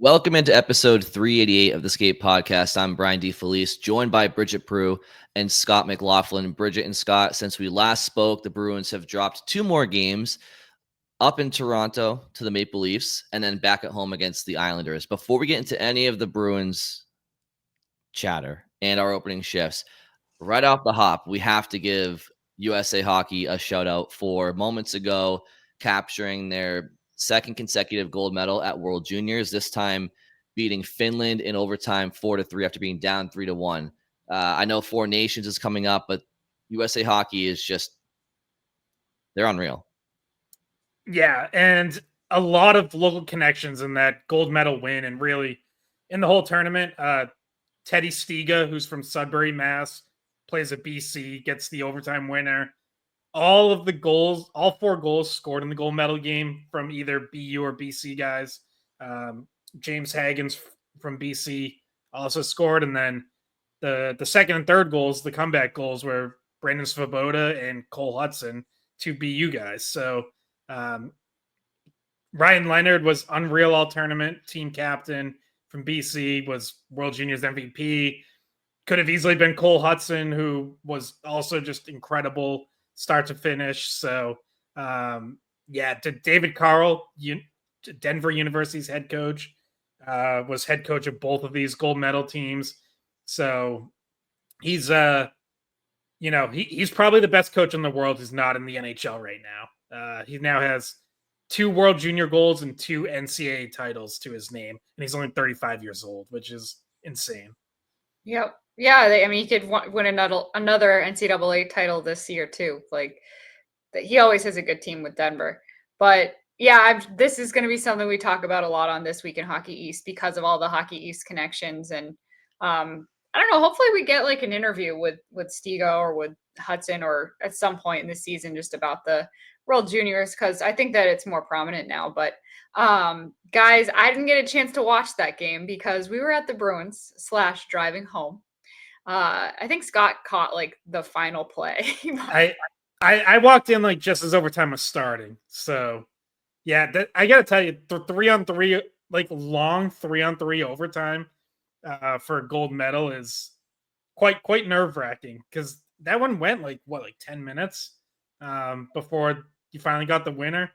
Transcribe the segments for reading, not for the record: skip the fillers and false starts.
Welcome into episode 388 of the Skate Podcast. I'm Brian DeFelice, joined by Bridget Prue and Scott McLaughlin. Bridget and Scott, since we last spoke, the Bruins have dropped 2 more games up in Toronto to the Maple Leafs and then back at home against the Islanders. Before we get into any of the Bruins chatter and our opening shifts, right off the hop, we have to give USA Hockey a shout out for moments ago capturing their second consecutive gold medal at World Juniors, this time beating Finland in overtime 4-3 after being down 3-1. I know Four Nations is coming up, but USA Hockey is just, they're unreal. Yeah, and a lot of local connections in that gold medal win, and really in the whole tournament. Teddy Stiga, who's from Sudbury, Mass, plays at BC, gets the overtime winner. All of the goals, all 4 goals scored in the gold medal game from either BU or BC guys. James Hagens from BC also scored, and then the second and third goals, the comeback goals, were Brandon Svoboda and Cole Hudson, 2 BU guys. So Ryan Leonard was unreal all tournament, team captain from BC, was World Juniors MVP. Could have easily been Cole Hudson, who was also just incredible start to finish. So, David Carl, Denver University's head coach, was head coach of both of these gold medal teams. So he's he's probably the best coach in the world who's not in the NHL right now. He now has 2 World Junior golds and 2 NCAA titles to his name, and he's only 35 years old, which is insane. Yep. Yeah, he could win another NCAA title this year too. Like, he always has a good team with Denver. But yeah, this is going to be something we talk about a lot on This Week in Hockey East because of all the Hockey East connections. And I don't know. Hopefully, we get like an interview with Stiga or with Hudson or at some point in the season just about the World Juniors, because I think that it's more prominent now. But guys, I didn't get a chance to watch that game because we were at the Bruins / driving home. I think Scott caught like the final play. I walked in like just as overtime was starting. So yeah, I gotta tell you, the 3-on-3, like long 3-on-3 overtime for a gold medal is quite nerve-wracking, because that one went like 10 minutes before you finally got the winner.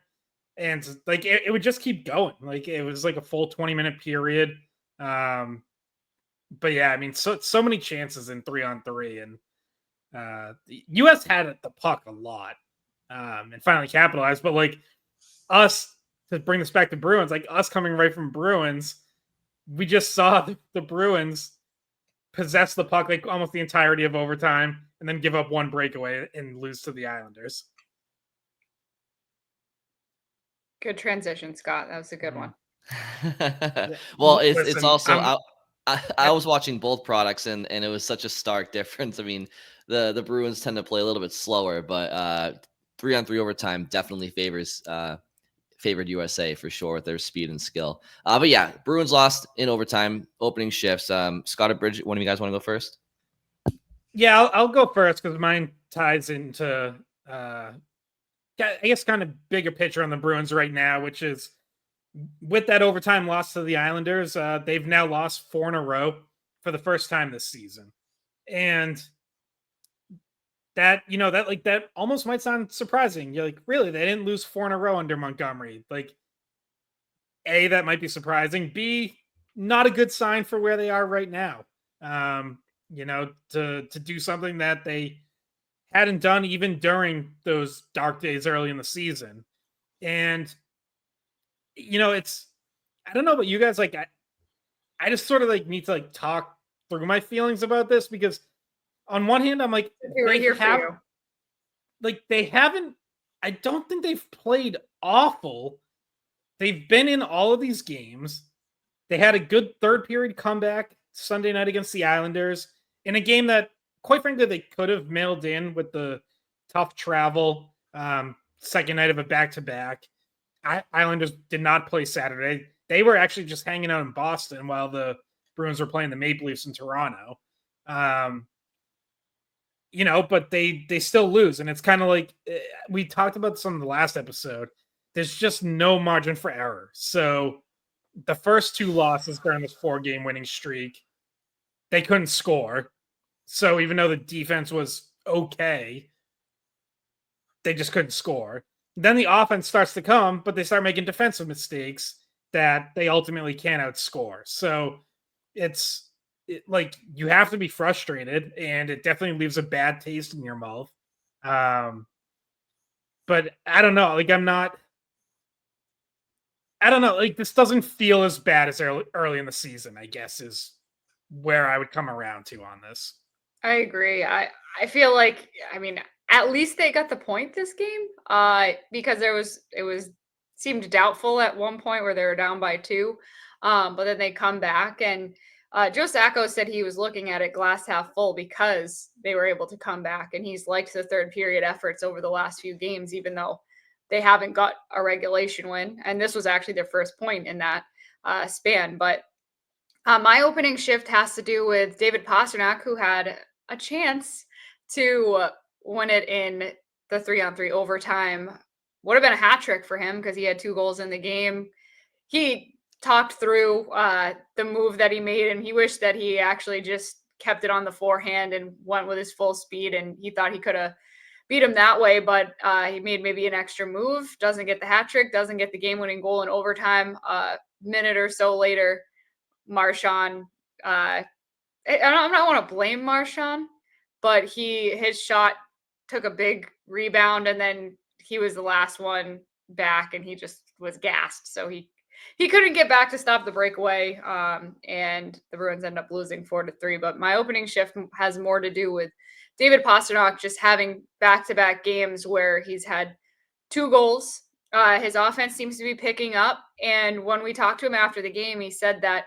And like it would just keep going. Like it was like a full 20-minute period. But yeah, I mean, so many chances in 3-on-3, and the US had the puck a lot and finally capitalized. But like us, to bring this back to Bruins, like us coming right from Bruins, we just saw the Bruins possess the puck like almost the entirety of overtime and then give up 1 breakaway and lose to the Islanders. Good transition, Scott. That was a good one. Well, it's also I was watching both products, and it was such a stark difference. I mean, the Bruins tend to play a little bit slower, but 3-on-3 overtime definitely favored USA for sure with their speed and skill. But yeah, Bruins lost in overtime, opening shifts. Scott or Bridget, one of you guys want to go first? Yeah, I'll go first because mine ties into I guess kind of bigger picture on the Bruins right now, which is with that overtime loss to the Islanders, they've now lost 4 in a row for the first time this season. And that almost might sound surprising. You're like, really? They didn't lose 4 in a row under Montgomery. Like, A, that might be surprising. B, not a good sign for where they are right now. To do something that they hadn't done even during those dark days early in the season. And I don't know about you guys, like I just sort of like need to like talk through my feelings about this, because on one hand I'm like, they haven't, I don't think they've played awful. They've been in all of these games. They had a good third period comeback Sunday night against the Islanders in a game that, quite frankly, they could have mailed in with the tough travel, second night of a back-to-back. Islanders did not play Saturday. They were actually just hanging out in Boston while the Bruins were playing the Maple Leafs in Toronto. But they still lose. And it's kind of like, we talked about this on the last episode. There's just no margin for error. So the first 2 losses during this 4-game winning streak, they couldn't score. So even though the defense was okay, they just couldn't score. Then the offense starts to come, but they start making defensive mistakes that they ultimately can't outscore. So like you have to be frustrated, and it definitely leaves a bad taste in your mouth. But I don't know. Like I don't know. Like this doesn't feel as bad as early in the season, I guess, is where I would come around to on this. I agree. I feel like, I mean, at least they got the point this game. Because it was seemed doubtful at one point where they were down by 2. But then they come back, and Joe Sacco said he was looking at it glass half full because they were able to come back, and he's liked the third period efforts over the last few games, even though they haven't got a regulation win. And this was actually their first point in that span. But my opening shift has to do with David Pastrnak, who had a chance to win it in the 3-on-3 overtime. Would have been a hat trick for him because he had 2 goals in the game. He talked through the move that he made, and he wished that he actually just kept it on the forehand and went with his full speed, and he thought he could have beat him that way, but he made maybe an extra move, doesn't get the hat trick, doesn't get the game-winning goal in overtime. Minute or so later, Marchand, I don't want to blame Marchand, but his shot took a big rebound, and then he was the last one back, and he just was gassed. So he couldn't get back to stop the breakaway, and the Bruins end up losing 4-3. But my opening shift has more to do with David Pastrnak just having back-to-back games where he's had 2 goals. His offense seems to be picking up, and when we talked to him after the game, he said that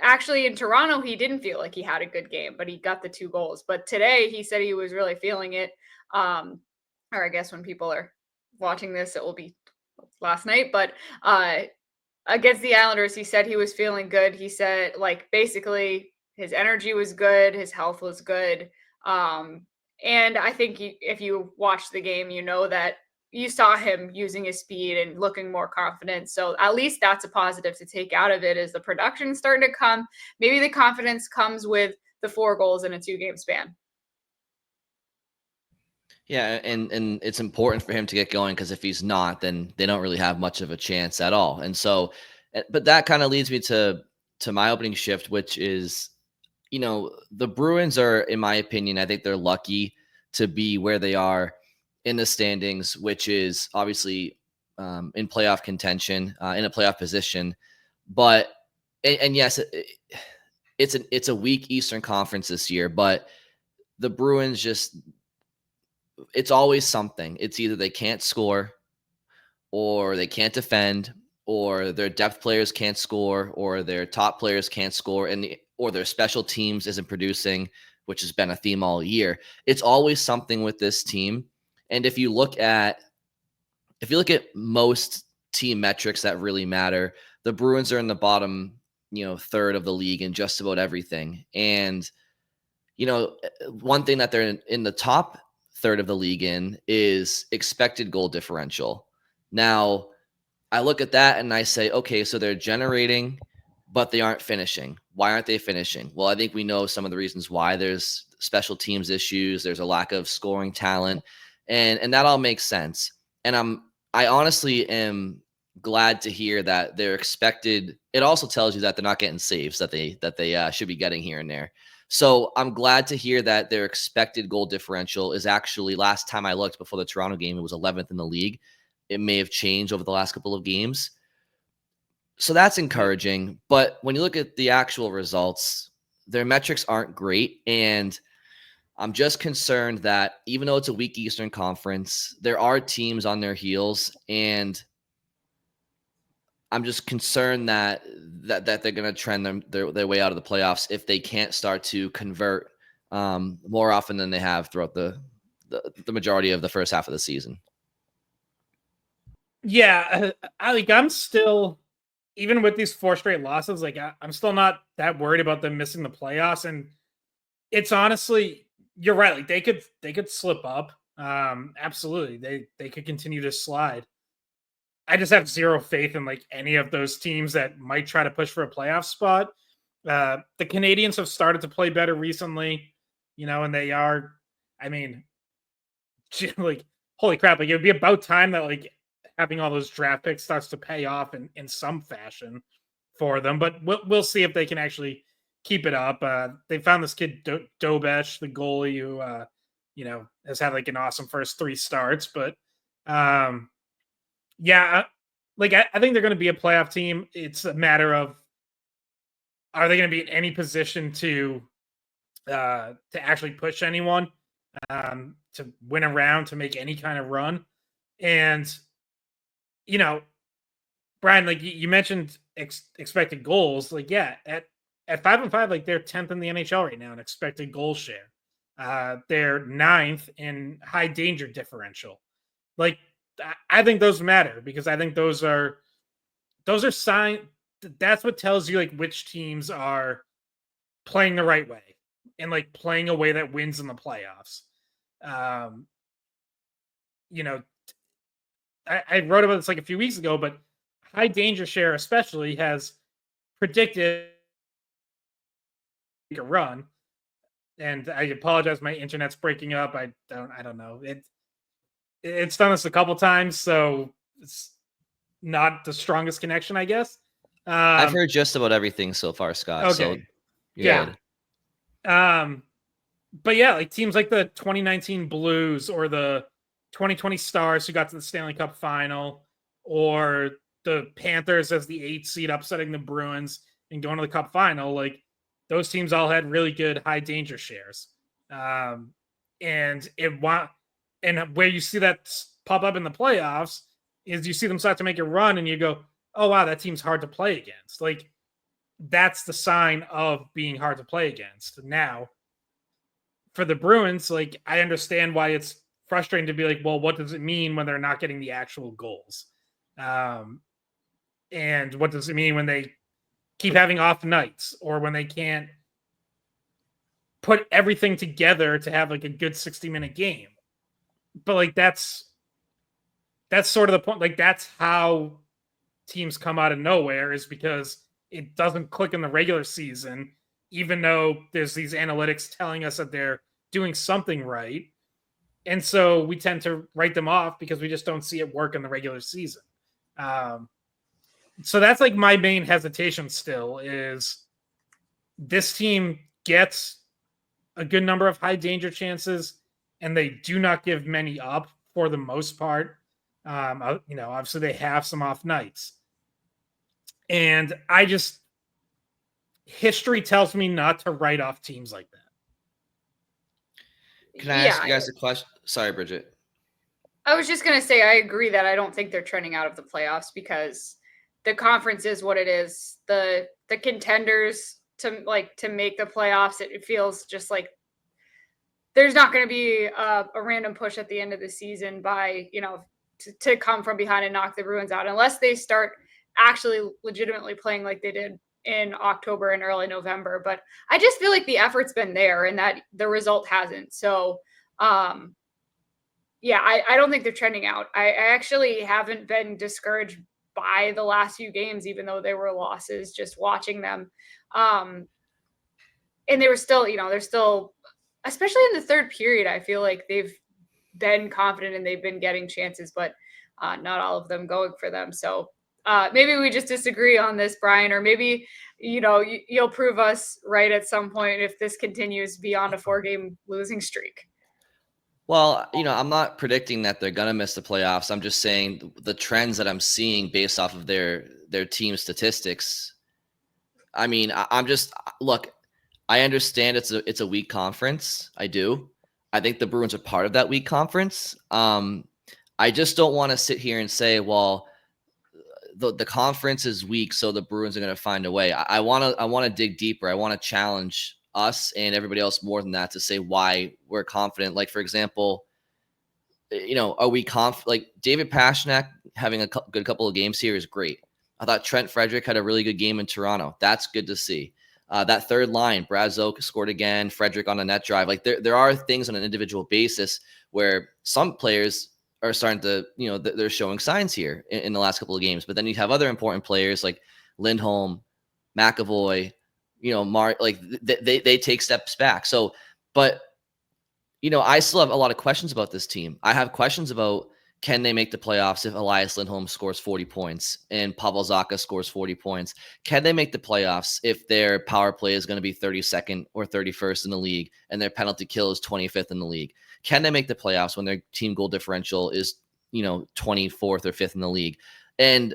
actually in Toronto, he didn't feel like he had a good game, but he got the 2 goals. But today, he said he was really feeling it. Or I guess when people are watching this, it will be last night. But against the Islanders, he said he was feeling good. He said, like, basically his energy was good, his health was good. And I think if you watch the game, you know that you saw him using his speed and looking more confident. So at least that's a positive to take out of it, is the production starting to come. Maybe the confidence comes with the 4 goals in a 2-game span. Yeah, and it's important for him to get going, because if he's not, then they don't really have much of a chance at all. And so, but that kind of leads me to my opening shift, which is, the Bruins are, in my opinion, I think they're lucky to be where they are in the standings, which is obviously in playoff contention, in a playoff position. But and yes, it's a weak Eastern Conference this year, but the Bruins it's always something. It's either they can't score, or they can't defend, or their depth players can't score, or their top players can't score, or their special teams isn't producing, which has been a theme all year. It's always something with this team. And if you look at most team metrics that really matter, the Bruins are in the bottom, third of the league in just about everything. And one thing that they're in the top third of the league in is expected goal differential. Now, I look at that and I say, okay, so they're generating, but they aren't finishing. Why aren't they finishing? Well, I think we know some of the reasons why. There's special teams issues. There's a lack of scoring talent, and that all makes sense. And I honestly am glad to hear that they're expected. It also tells you that they're not getting saves that they should be getting here and there. So I'm glad to hear that their expected goal differential is actually, last time I looked before the Toronto game, it was 11th in the league. It may have changed over the last couple of games. So that's encouraging. But when you look at the actual results, their metrics aren't great. And I'm just concerned that even though it's a weak Eastern Conference, there are teams on their heels. And I'm just concerned that they're going to trend their way out of the playoffs if they can't start to convert more often than they have throughout the majority of the first half of the season. Yeah, I'm still, even with these 4 straight losses, I'm still not that worried about them missing the playoffs. And it's honestly, you're right. Like they could slip up. Absolutely, they could continue to slide. I just have zero faith in like any of those teams that might try to push for a playoff spot. The Canadians have started to play better recently, and they are, I mean, like, holy crap, like it would be about time that like having all those draft picks starts to pay off in some fashion for them. But we'll see if they can actually keep it up. They found this kid Dobesh, the goalie, who has had like an awesome first 3 starts. But yeah, like I think they're going to be a playoff team. It's a matter of, are they going to be in any position to actually push anyone, to win a round, to make any kind of run? And Brian, like you mentioned expected goals. Like, yeah, at 5-5, like they're 10th in the NHL right now in expected goal share. They're 9th in high danger differential. Like, I think those matter, because I think those are signs. That's what tells you like which teams are playing the right way and like playing a way that wins in the playoffs. I wrote about this like a few weeks ago, but high danger share especially has predicted a run. And I apologize, my internet's breaking up. I don't know. It's done this a couple times, so it's not the strongest connection, I guess. I've heard just about everything so far, Scott. Okay. So yeah. But yeah, like teams like the 2019 Blues or the 2020 Stars, who got to the Stanley Cup final, or the Panthers as the 8th seed upsetting the Bruins and going to the Cup final, like those teams all had really good high danger shares. And where you see that pop up in the playoffs is you see them start to make a run and you go, oh wow, that team's hard to play against. Like, that's the sign of being hard to play against. Now, for the Bruins, like, I understand why it's frustrating to be like, well, what does it mean when they're not getting the actual goals? And what does it mean when they keep having off nights, or when they can't put everything together to have like a good 60-minute game? But like, that's sort of the point. Like, that's how teams come out of nowhere, is because it doesn't click in the regular season, even though there's these analytics telling us that they're doing something right. And so we tend to write them off because we just don't see it work in the regular season. So that's like my main hesitation still, is this team gets a good number of high danger chances and they do not give many up for the most part. Obviously they have some off nights. And history tells me not to write off teams like that. Can I ask you guys a question? Sorry, Bridget. I was just going to say, I agree that I don't think they're trending out of the playoffs, because the conference is what it is. The contenders to make the playoffs, it feels just like there's not going to be a random push at the end of the season by, to come from behind and knock the Bruins out, unless they start actually legitimately playing like they did in October and early November. But I just feel like the effort's been there and that the result hasn't. So, I don't think they're trending out. I actually haven't been discouraged by the last few games, even though they were losses, just watching them. And they were still, they're still, especially in the third period, I feel like they've been confident and they've been getting chances, but not all of them going for them. So maybe we just disagree on this, Brian, or maybe, you'll prove us right at some point if this continues beyond a 4-game losing streak. Well, I'm not predicting that they're going to miss the playoffs. I'm just saying the trends that I'm seeing based off of their team statistics. I mean, look, I understand it's a weak conference. I do. I think the Bruins are part of that weak conference. I just don't want to sit here and say, well, the conference is weak, so the Bruins are going to find a way. I want to dig deeper. I want to challenge us and everybody else more than that to say why we're confident. Like, for example, are we like David Pastrnak having a good couple of games here is great. I thought Trent Frederick had a really good game in Toronto. That's good to see. That third line, Brad Zoke scored again, Frederick on a net drive. Like, there are things on an individual basis where some players are starting to, they're showing signs here in the last couple of games. But then you have other important players like Lindholm, McAvoy, Mark, they take steps back. So, but I still have a lot of questions about this team. I have questions about, can they make the playoffs if Elias Lindholm scores 40 points and Pavel Zacha scores 40 points? Can they make the playoffs if their power play is going to be 32nd or 31st in the league and their penalty kill is 25th in the league? Can they make the playoffs when their team goal differential is, 24th or 5th in the league? And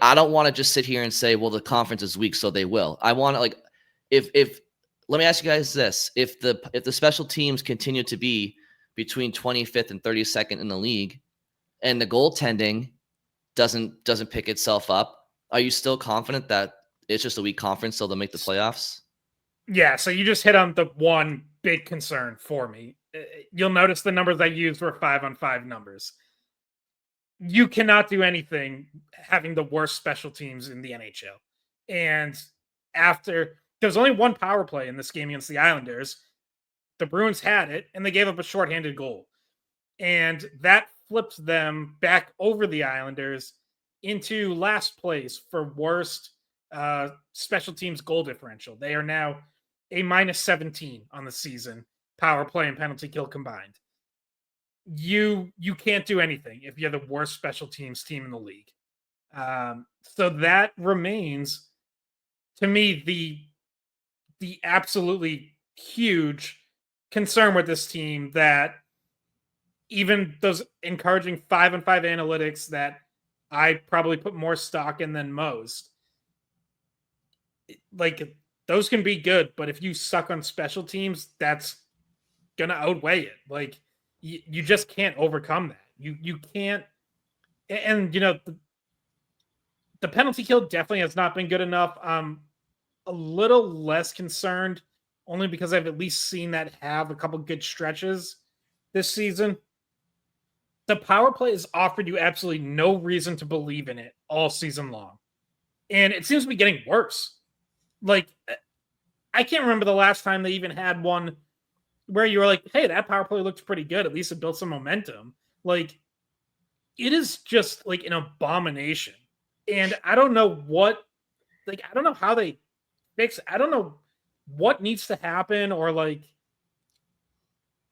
I don't want to just sit here and say, well, the conference is weak, so they will. I want to if let me ask you guys this: if the special teams continue to be between 25th and 32nd in the league, and the goaltending doesn't pick itself up, are you still confident that it's just a weak conference, so they'll make the playoffs? Yeah, so you just hit on the one big concern for me. You'll notice the numbers I used were 5-on-5 numbers. You cannot do anything having the worst special teams in the NHL. And after there's only one power play in this game against the Islanders, the Bruins had it, and they gave up a shorthanded goal. And that flipped them back over the Islanders into last place for worst special teams goal differential. They are now a -17 on the season, power play and penalty kill combined. You can't do anything if you're the worst special teams team in the league. So that remains, to me, the absolutely huge concern with this team, that even those encouraging 5-on-5 analytics that I probably put more stock in than most, those can be good, but if you suck on special teams, that's gonna outweigh it. You just can't overcome that. You can't, and the penalty kill definitely has not been good enough. I'm a little less concerned, only because I've at least seen that have a couple good stretches this season. The power play has offered you absolutely no reason to believe in it all season long. And it seems to be getting worse. I can't remember the last time they even had one where you were like, hey, that power play looked pretty good. At least it built some momentum. It is just an abomination. And I don't know I don't know how they fix it. I don't know what needs to happen, or you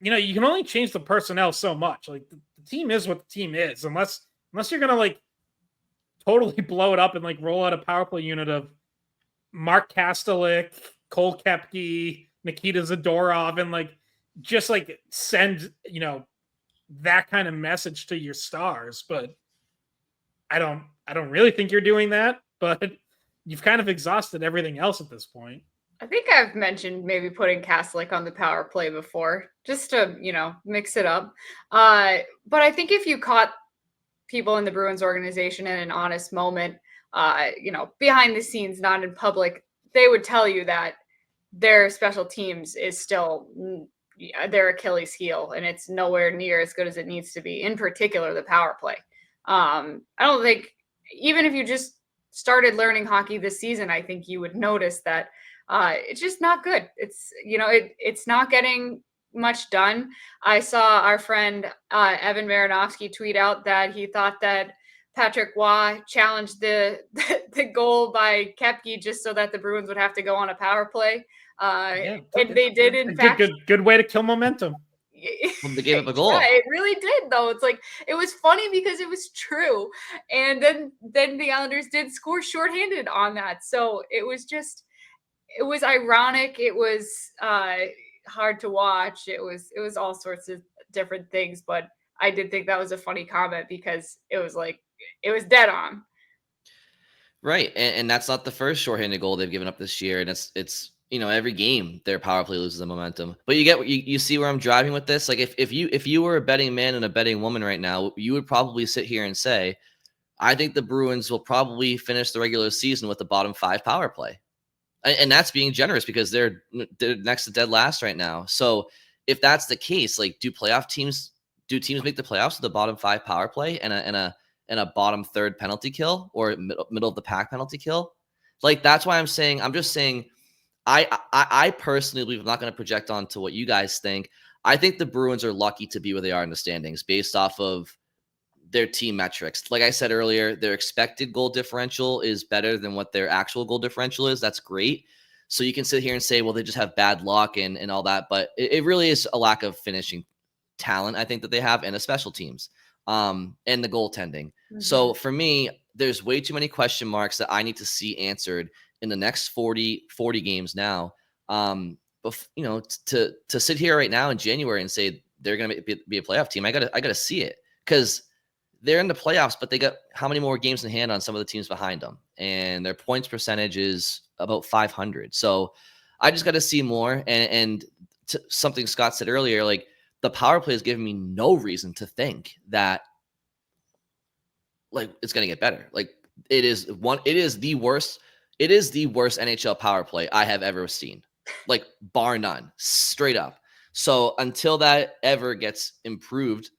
can only change the personnel so much. The team is what the team is, unless you're gonna totally blow it up and roll out a power play unit of Mark Kastelik, Cole Koepke, Nikita Zadorov, and just send that kind of message to your stars. But I don't really think you're doing that. But you've kind of exhausted everything else at this point. I think I've mentioned maybe putting Kastelik on the power play before, just to, mix it up. But I think if you caught people in the Bruins organization in an honest moment, behind the scenes, not in public, they would tell you that their special teams is still their Achilles heel, and it's nowhere near as good as it needs to be, in particular, the power play. I don't think, even if you just started learning hockey this season, I think you would notice that it's just not good. It's, it's not getting much done. I saw our friend Evan Marinovsky tweet out that he thought that Patrick Roy challenged the goal by Koepke just so that the Bruins would have to go on a power play. And they did, in fact. Good way to kill momentum. They gave up a goal. Yeah, it really did, though. It's it was funny because it was true. And then the Islanders did score shorthanded on that. So it was ironic. It was hard to watch. It was all sorts of different things. But I did think that was a funny comment because it was dead on. Right. And that's not the first shorthanded goal they've given up this year. And it's every game their power play loses the momentum. But you see where I'm driving with this? If you were a betting man and a betting woman right now, you would probably sit here and say, I think the Bruins will probably finish the regular season with the bottom 5 power play. And that's being generous because they're next to dead last right now. So if that's the case, do teams make the playoffs with the bottom 5 power play and a bottom 3rd penalty kill, or middle of the pack penalty kill? That's why I'm just saying, I personally believe, I'm not going to project on to what you guys think. I think the Bruins are lucky to be where they are in the standings based off of their team metrics. Like I said earlier, their expected goal differential is better than what their actual goal differential is. That's great. So you can sit here and say, well, they just have bad luck and all that. But it really is a lack of finishing talent, I think, that they have, and the special teams and the goaltending. So for me, there's way too many question marks that I need to see answered in the next 40 games now. But you know, to sit here right now in January and say they're going to be a playoff team, I gotta see it, because they're in the playoffs, but they got how many more games in hand on some of the teams behind them, and their points percentage is about 500. So I just got to see more. And something Scott said earlier, like, the power play has given me no reason to think that like it's going to get better. Like, it is the worst NHL power play I have ever seen, like, bar none, straight up. So until that ever gets improved,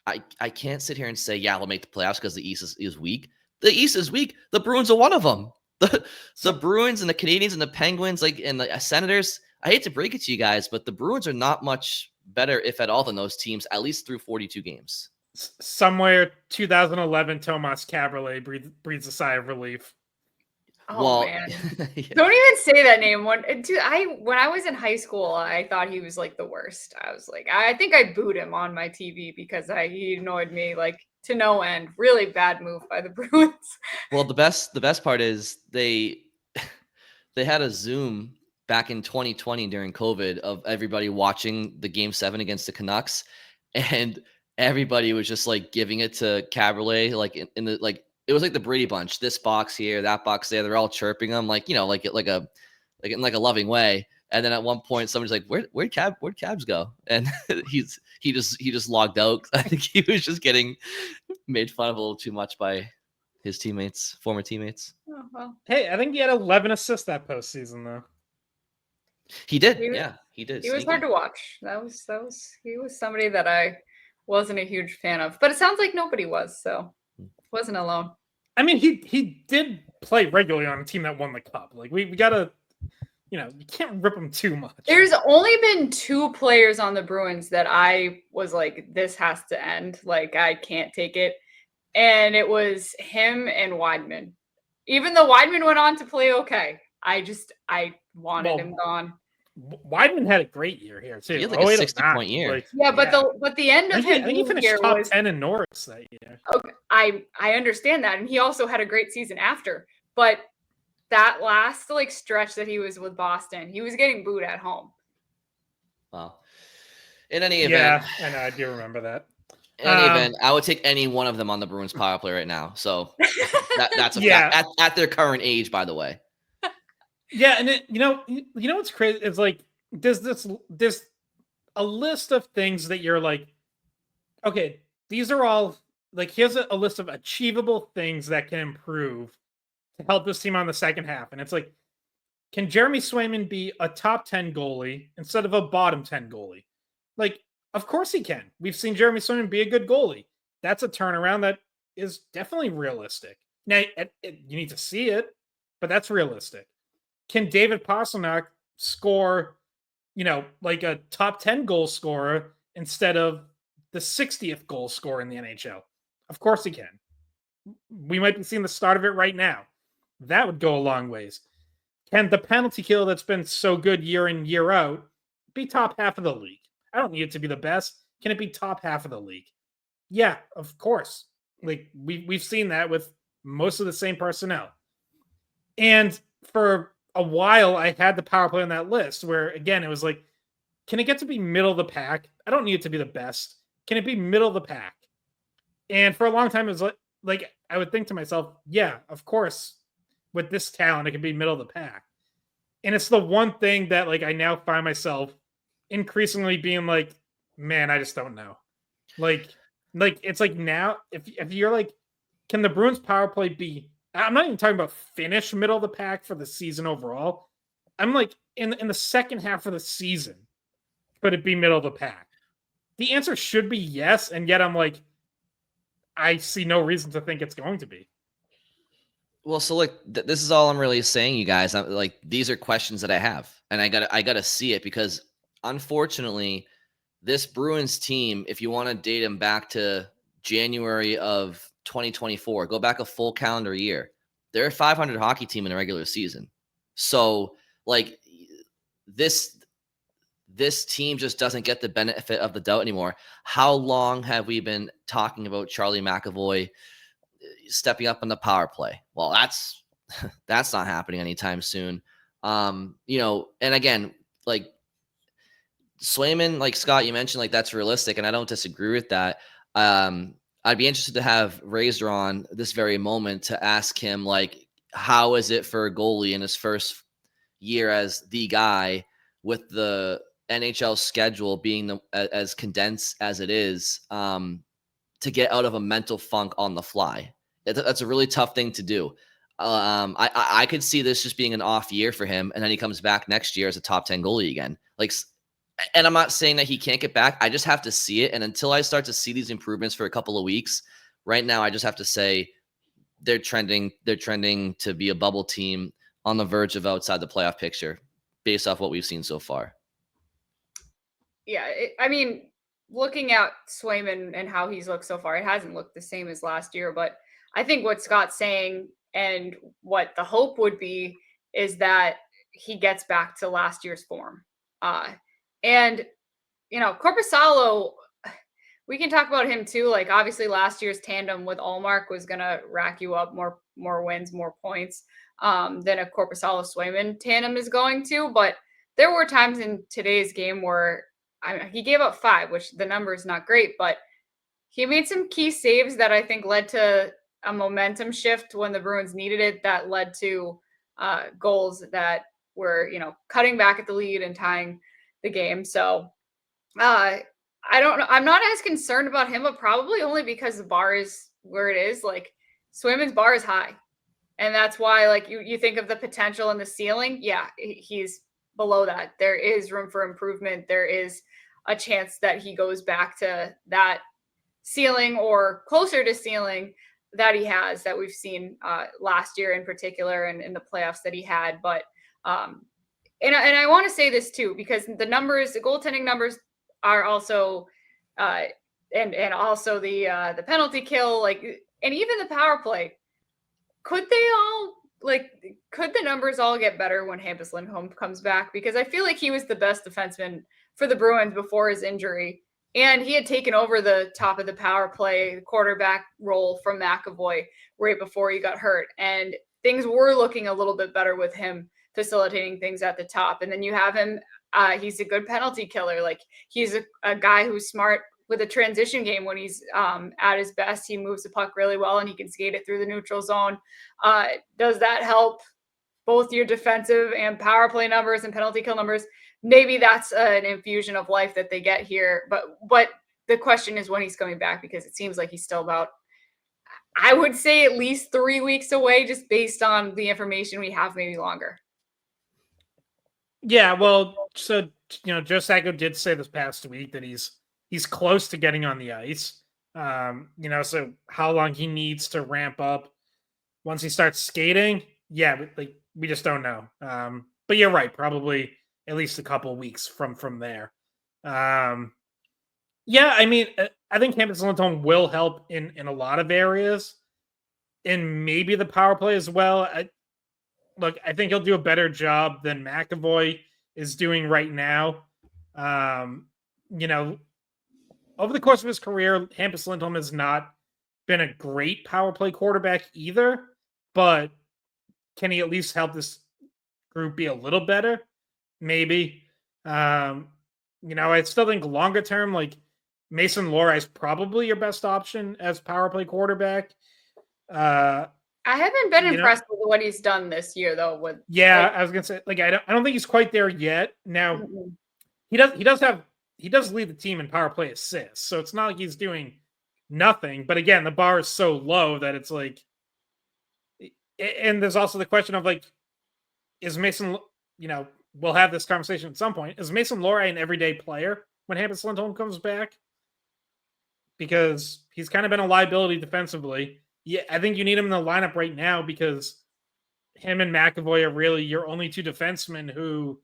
I can't sit here and say, yeah, we'll make the playoffs because the East is weak. The East is weak. The Bruins are one of them. The Bruins and the Canadiens and the Penguins, like, and the Senators, I hate to break it to you guys, but the Bruins are not much better, if at all, than those teams, at least through 42 games. Somewhere 2011, Tomas Kaberle breathes a sigh of relief. Oh, man. Yeah. Don't even say that name. When I was in high school, I thought he was like the worst. I was like, I think I booed him on my TV because he annoyed me like to no end. Really bad move by the Bruins. Well, the best part is they had a Zoom back in 2020 during COVID of everybody watching the Game 7 against the Canucks, and everybody was just like giving it to Kaberle, like in the, like, it was like the Brady Bunch, this box here, that box there. They're all chirping him, like, you know, like in like a loving way. And then at one point, somebody's like, where'd Cabs go? And he just logged out. I think he was just getting made fun of a little too much by his former teammates. Oh, well. Hey, I think he had 11 assists that postseason, though. He did. He did. He was hard to watch. He was somebody that I wasn't a huge fan of. But it sounds like nobody was, so wasn't alone. I mean, he did play regularly on a team that won the cup. Like, we gotta, you know, you can't rip him too much. There's only been 2 players on the Bruins that I was like, this has to end. Like, I can't take it. And it was him and Weidman. Even though Weidman went on to play okay, I wanted him gone. Weidman had a great year here too. He had like a 60-point year. Like, but the end of him, I think he finished top 10 in Norris that year. Okay, I understand that, and he also had a great season after. But that last like stretch that he was with Boston, he was getting booed at home. Well, in any event, I know, I do remember that. In any event, I would take any one of them on the Bruins power play right now. So that's a fact at their current age, by the way. Yeah, and you know what's crazy? It's like there's a list of things that you're like, okay, these are all like, here's a list of achievable things that can improve to help this team on the second half. And it's like, can Jeremy Swayman be a top 10 goalie instead of a bottom 10 goalie? Like, of course he can. We've seen Jeremy Swayman be a good goalie. That's a turnaround that is definitely realistic. Now, you need to see it, but that's realistic. Can David Pastrnak score, you know, like a top 10 goal scorer instead of the 60th goal scorer in the NHL? Of course he can. We might be seeing the start of it right now. That would go a long ways. Can the penalty kill that's been so good year in, year out be top half of the league? I don't need it to be the best. Can it be top half of the league? Yeah, of course. Like, we've seen that with most of the same personnel. And for a while, I had the power play on that list where, again, it was like, can it get to be middle of the pack? I don't need it to be the best. Can it be middle of the pack? And for a long time, it was like I would think to myself, yeah, of course, with this talent, it can be middle of the pack. And it's the one thing that, like, I now find myself increasingly being like, man, I just don't know. Like it's like, now, if you're like, can the Bruins power play be, I'm not even talking about finish middle of the pack for the season overall. I'm like, in the second half of the season, could it be middle of the pack? The answer should be yes, and yet I'm like, I see no reason to think it's going to be. Well, so look, this is all I'm really saying, you guys. I'm like, these are questions that I have, and I gotta see it, because unfortunately, this Bruins team, if you want to date them back to January of 2024, go back a full calendar year, they're a 500 hockey team in a regular season. So like this team just doesn't get the benefit of the doubt anymore. How long have we been talking about Charlie McAvoy stepping up on the power play? Well, that's not happening anytime soon. And again, like Swayman, like Scott, you mentioned, like that's realistic, and I don't disagree with that. I'd be interested to have Razor on this very moment to ask him, like, how is it for a goalie in his first year as the guy with the NHL schedule being as condensed as it is, to get out of a mental funk on the fly? That's a really tough thing to do. I could see this just being an off year for him, and then he comes back next year as a top 10 goalie again. And I'm not saying that he can't get back. I just have to see it. And until I start to see these improvements for a couple of weeks, right now, I just have to say they're trending to be a bubble team on the verge of outside the playoff picture based off what we've seen so far. Yeah. Looking at Swayman and how he's looked so far, it hasn't looked the same as last year. But I think what Scott's saying and what the hope would be is that he gets back to last year's form. And, Korpisalo, we can talk about him too. Like, obviously last year's tandem with Allmark was going to rack you up more wins, more points than a Korpisalo-Swayman tandem is going to. But there were times in today's game where he gave up 5, which the number is not great, but he made some key saves that I think led to a momentum shift when the Bruins needed it, that led to goals that were, cutting back at the lead and tying the game. So I don't know. I'm not as concerned about him, but probably only because the bar is where it is. Like, Swayman's bar is high. And that's why, like, you think of the potential and the ceiling. Yeah, he's below that. There is room for improvement. There is a chance that he goes back to that ceiling or closer to ceiling that he has, that we've seen last year in particular, and in the playoffs that he had. But and I want to say this too, because the goaltending numbers are also, and also the penalty kill, like, and even the power play. Could the numbers all get better when Hampus Lindholm comes back? Because I feel like he was the best defenseman for the Bruins before his injury, and he had taken over the top of the power play quarterback role from McAvoy right before he got hurt, and things were looking a little bit better with him facilitating things at the top. And then you have him, he's a good penalty killer. Like, he's a guy who's smart with a transition game. When he's at his best, he moves the puck really well, and he can skate it through the neutral zone. Does that help both your defensive and power play numbers and penalty kill numbers? Maybe that's an infusion of life that they get here. But the question is when he's coming back, because it seems like he's still about, I would say, at least 3 weeks away, just based on the information we have, maybe longer. Yeah, well, so, Joe Sacco did say this past week that he's close to getting on the ice. So how long he needs to ramp up once he starts skating, yeah, but, like, we just don't know. But you're right, probably at least a couple of weeks from there. I think Hampus Lindholm will help in a lot of areas, and maybe the power play as well. I think he'll do a better job than McAvoy is doing right now. Over the course of his career, Hampus Lindholm has not been a great power play quarterback either, but can he at least help this group be a little better? Maybe. I still think longer term, like, Mason Lohrei is probably your best option as power play quarterback. I haven't been impressed with what he's done this year, though. I was gonna say, like, I don't think he's quite there yet. Now, he does lead the team in power play assists, so it's not like he's doing nothing. But again, the bar is so low that it's like, and there's also the question of, like, is Mason, we'll have this conversation at some point. Is Mason Lohrei an everyday player when Hampus Lindholm comes back? Because he's kind of been a liability defensively. Yeah, I think you need him in the lineup right now, because him and McAvoy are really your only two defensemen who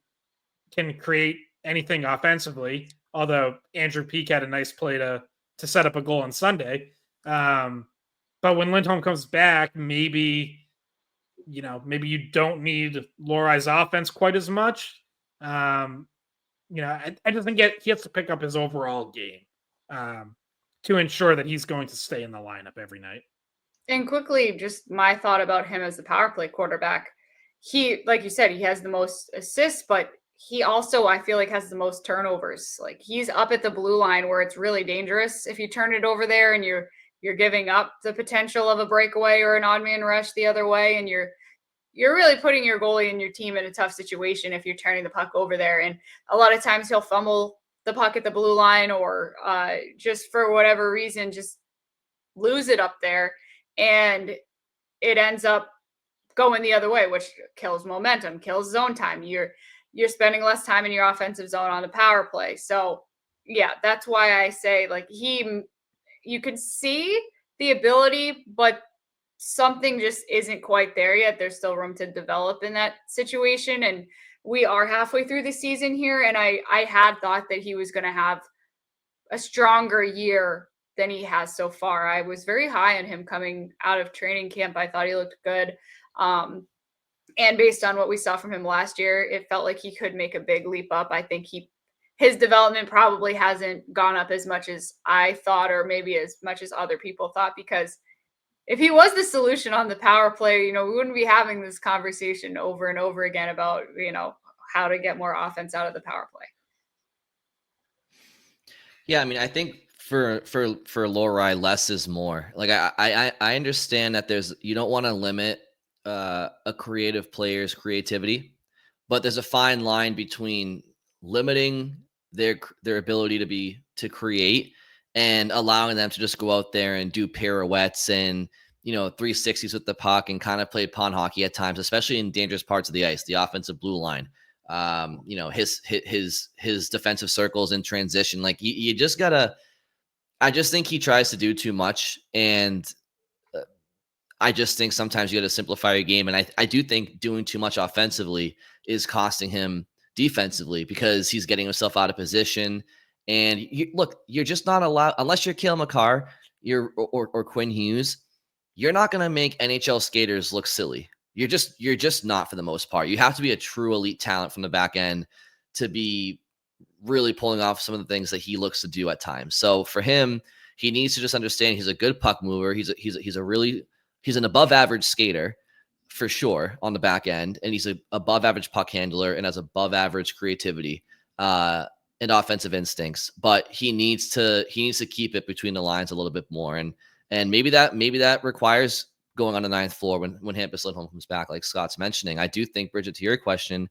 can create anything offensively. Although Andrew Peak had a nice play to set up a goal on Sunday. But when Lindholm comes back, maybe you don't need Lorai's offense quite as much. I just think he has to pick up his overall game to ensure that he's going to stay in the lineup every night. And quickly, just my thought about him as the power play quarterback. He, like you said, he has the most assists, but he also, I feel like, has the most turnovers. Like, he's up at the blue line where it's really dangerous if you turn it over there and you're giving up the potential of a breakaway or an odd man rush the other way, and you're really putting your goalie and your team in a tough situation if you're turning the puck over there. And a lot of times he'll fumble the puck at the blue line or just for whatever reason, just lose it up there. And it ends up going the other way, which kills momentum, kills zone time. You're spending less time in your offensive zone on the power play. So yeah, that's why I say, like, you can see the ability, but something just isn't quite there yet. There's still room to develop in that situation. And we are halfway through the season here. And I had thought that he was going to have a stronger year than he has so far. I was very high on him coming out of training camp. I thought he looked good. And based on what we saw from him last year, it felt like he could make a big leap up. I think his development probably hasn't gone up as much as I thought, or maybe as much as other people thought, because if he was the solution on the power play, we wouldn't be having this conversation over and over again about, how to get more offense out of the power play. Yeah, I mean, I think for Lohrei, less is more. Like, I understand that you don't want to limit a creative player's creativity, but there's a fine line between limiting their ability to create and allowing them to just go out there and do pirouettes and 360s with the puck and kind of play pond hockey at times, especially in dangerous parts of the ice, the offensive blue line. His defensive circles in transition. Like, you just gotta. I just think he tries to do too much, and I just think sometimes you got to simplify your game. And I do think doing too much offensively is costing him defensively because he's getting himself out of position. And you're just not allowed, unless you're Cale Makar, or Quinn Hughes, you're not going to make NHL skaters look silly. You're just not, for the most part. You have to be a true elite talent from the back end to be really pulling off some of the things that he looks to do at times. So for him, he needs to just understand he's a good puck mover. He's an above average skater for sure on the back end, and he's an above average puck handler and has above average creativity and offensive instincts. But he needs to keep it between the lines a little bit more, and maybe that requires going on the ninth floor when Hampus Lindholm comes back, like Scott's mentioning. I do think, Bridget, to your question,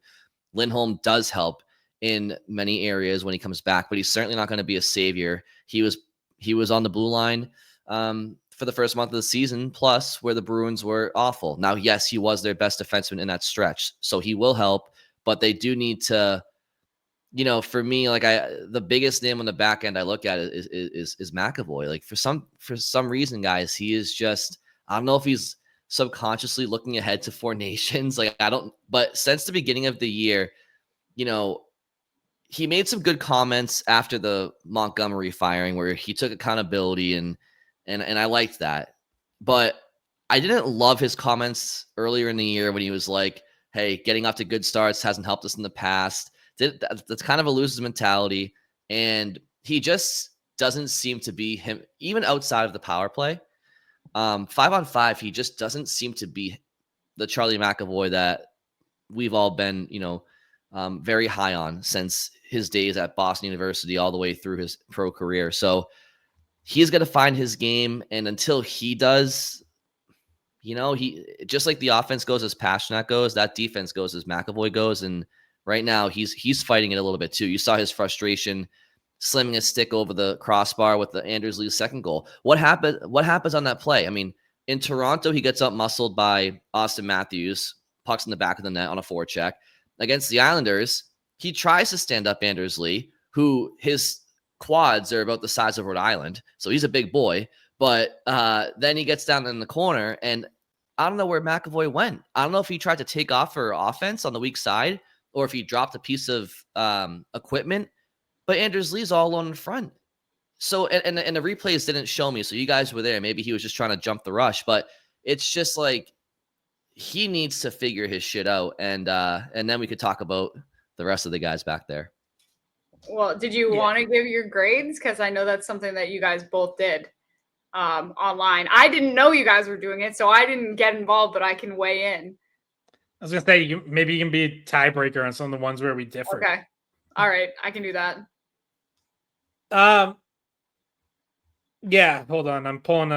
Lindholm does help in many areas when he comes back, but he's certainly not going to be a savior. He was on the blue line for the first month of the season, plus where the Bruins were awful. Now, yes, he was their best defenseman in that stretch, so he will help, but they do need to, for me, like the biggest name on the back end I look at is McAvoy. Like, for some reason, guys, he is just, I don't know if he's subconsciously looking ahead to Four Nations. Like, but since the beginning of the year, he made some good comments after the Montgomery firing where he took accountability and I liked that. But I didn't love his comments earlier in the year when he was like, hey, getting off to good starts hasn't helped us in the past. That's kind of a loser's mentality. And he just doesn't seem to be him, even outside of the power play. 5-on-5, he just doesn't seem to be the Charlie McAvoy that we've all been, very high on since his days at Boston University all the way through his pro career. So he's going to find his game. And until he does, he just like the offense goes as Pastrnak goes, that defense goes as McAvoy goes. And right now he's fighting it a little bit too. You saw his frustration slamming his stick over the crossbar with the Anders Lee's second goal. What happens on that play? I mean, in Toronto, he gets up muscled by Austin Matthews, pucks in the back of the net on a forecheck. Against the Islanders, he tries to stand up Anders Lee, who his quads are about the size of Rhode Island. So he's a big boy. But then he gets down in the corner, and I don't know where McAvoy went. I don't know if he tried to take off for offense on the weak side or if he dropped a piece of equipment. but Anders Lee's all alone in front. So, and the replays didn't show me. So you guys were there. Maybe he was just trying to jump the rush, but it's just like he needs to figure his shit out. And then we could talk about the rest of the guys back there. Well, did you want to give your grades? Because I know that's something that you guys both did online. I didn't know you guys were doing it, so I didn't get involved, but I can weigh in. I was gonna say maybe you can be a tiebreaker on some of the ones where we differ. Okay, all right, I can do that. Yeah, hold on, I'm pulling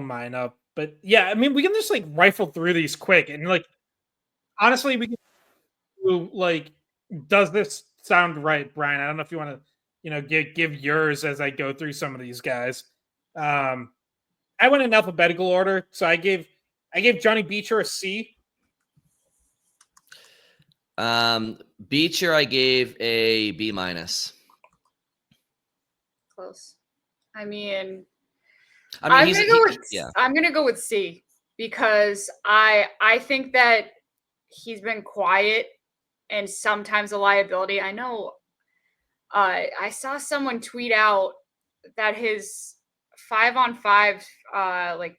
mine up, but yeah, I mean we can just like rifle through these quick and like honestly we can do like, does this sound right, Brian? I don't know if you want to give yours as I go through some of these guys. I went in alphabetical order, so I gave Johnny Beecher a C. Beecher, I gave a B-. Close. I mean, I'm gonna go with C because I think that he's been quiet and sometimes a liability. I know. I saw someone tweet out that his 5-on-5 like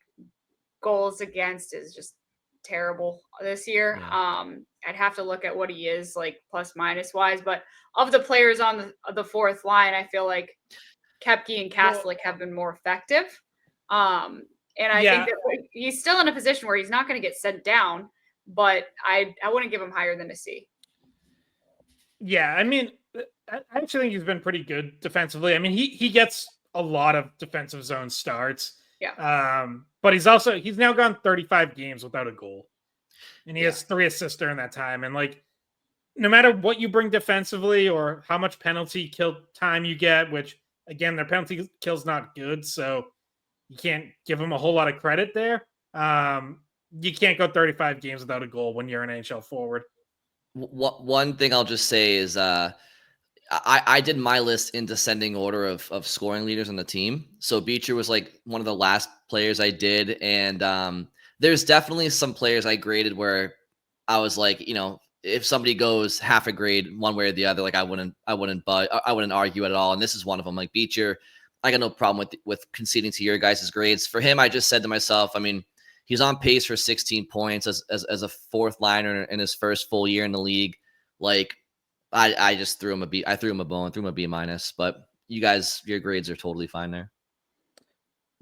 goals against is just terrible this year. Yeah. I'd have to look at what he is like plus minus wise, but of the players on the fourth line, I feel like Koepke and Kastelic have been more effective. And I think that he's still in a position where he's not going to get sent down, but I wouldn't give him higher than a C. Yeah, I mean, I actually think he's been pretty good defensively. I mean, he gets a lot of defensive zone starts. Yeah. But he's now gone 35 games without a goal. And he has 3 assists during that time. And like, no matter what you bring defensively or how much penalty kill time you get, which again, their penalty kill's not good, so you can't give them a whole lot of credit there. You can't go 35 games without a goal when you're an NHL forward. One thing I'll just say is I did my list in descending order of scoring leaders on the team. So Beecher was like one of the last players I did. And there's definitely some players I graded where I was like, if somebody goes half a grade one way or the other, like I wouldn't argue at all. And this is one of them. Like Beecher, I got no problem with conceding to your guys' grades. For him, I just said to myself, I mean, he's on pace for 16 points as a fourth liner in his first full year in the league. Like, I just threw him a B. I threw him a bone, threw him a B-. But you guys, your grades are totally fine there.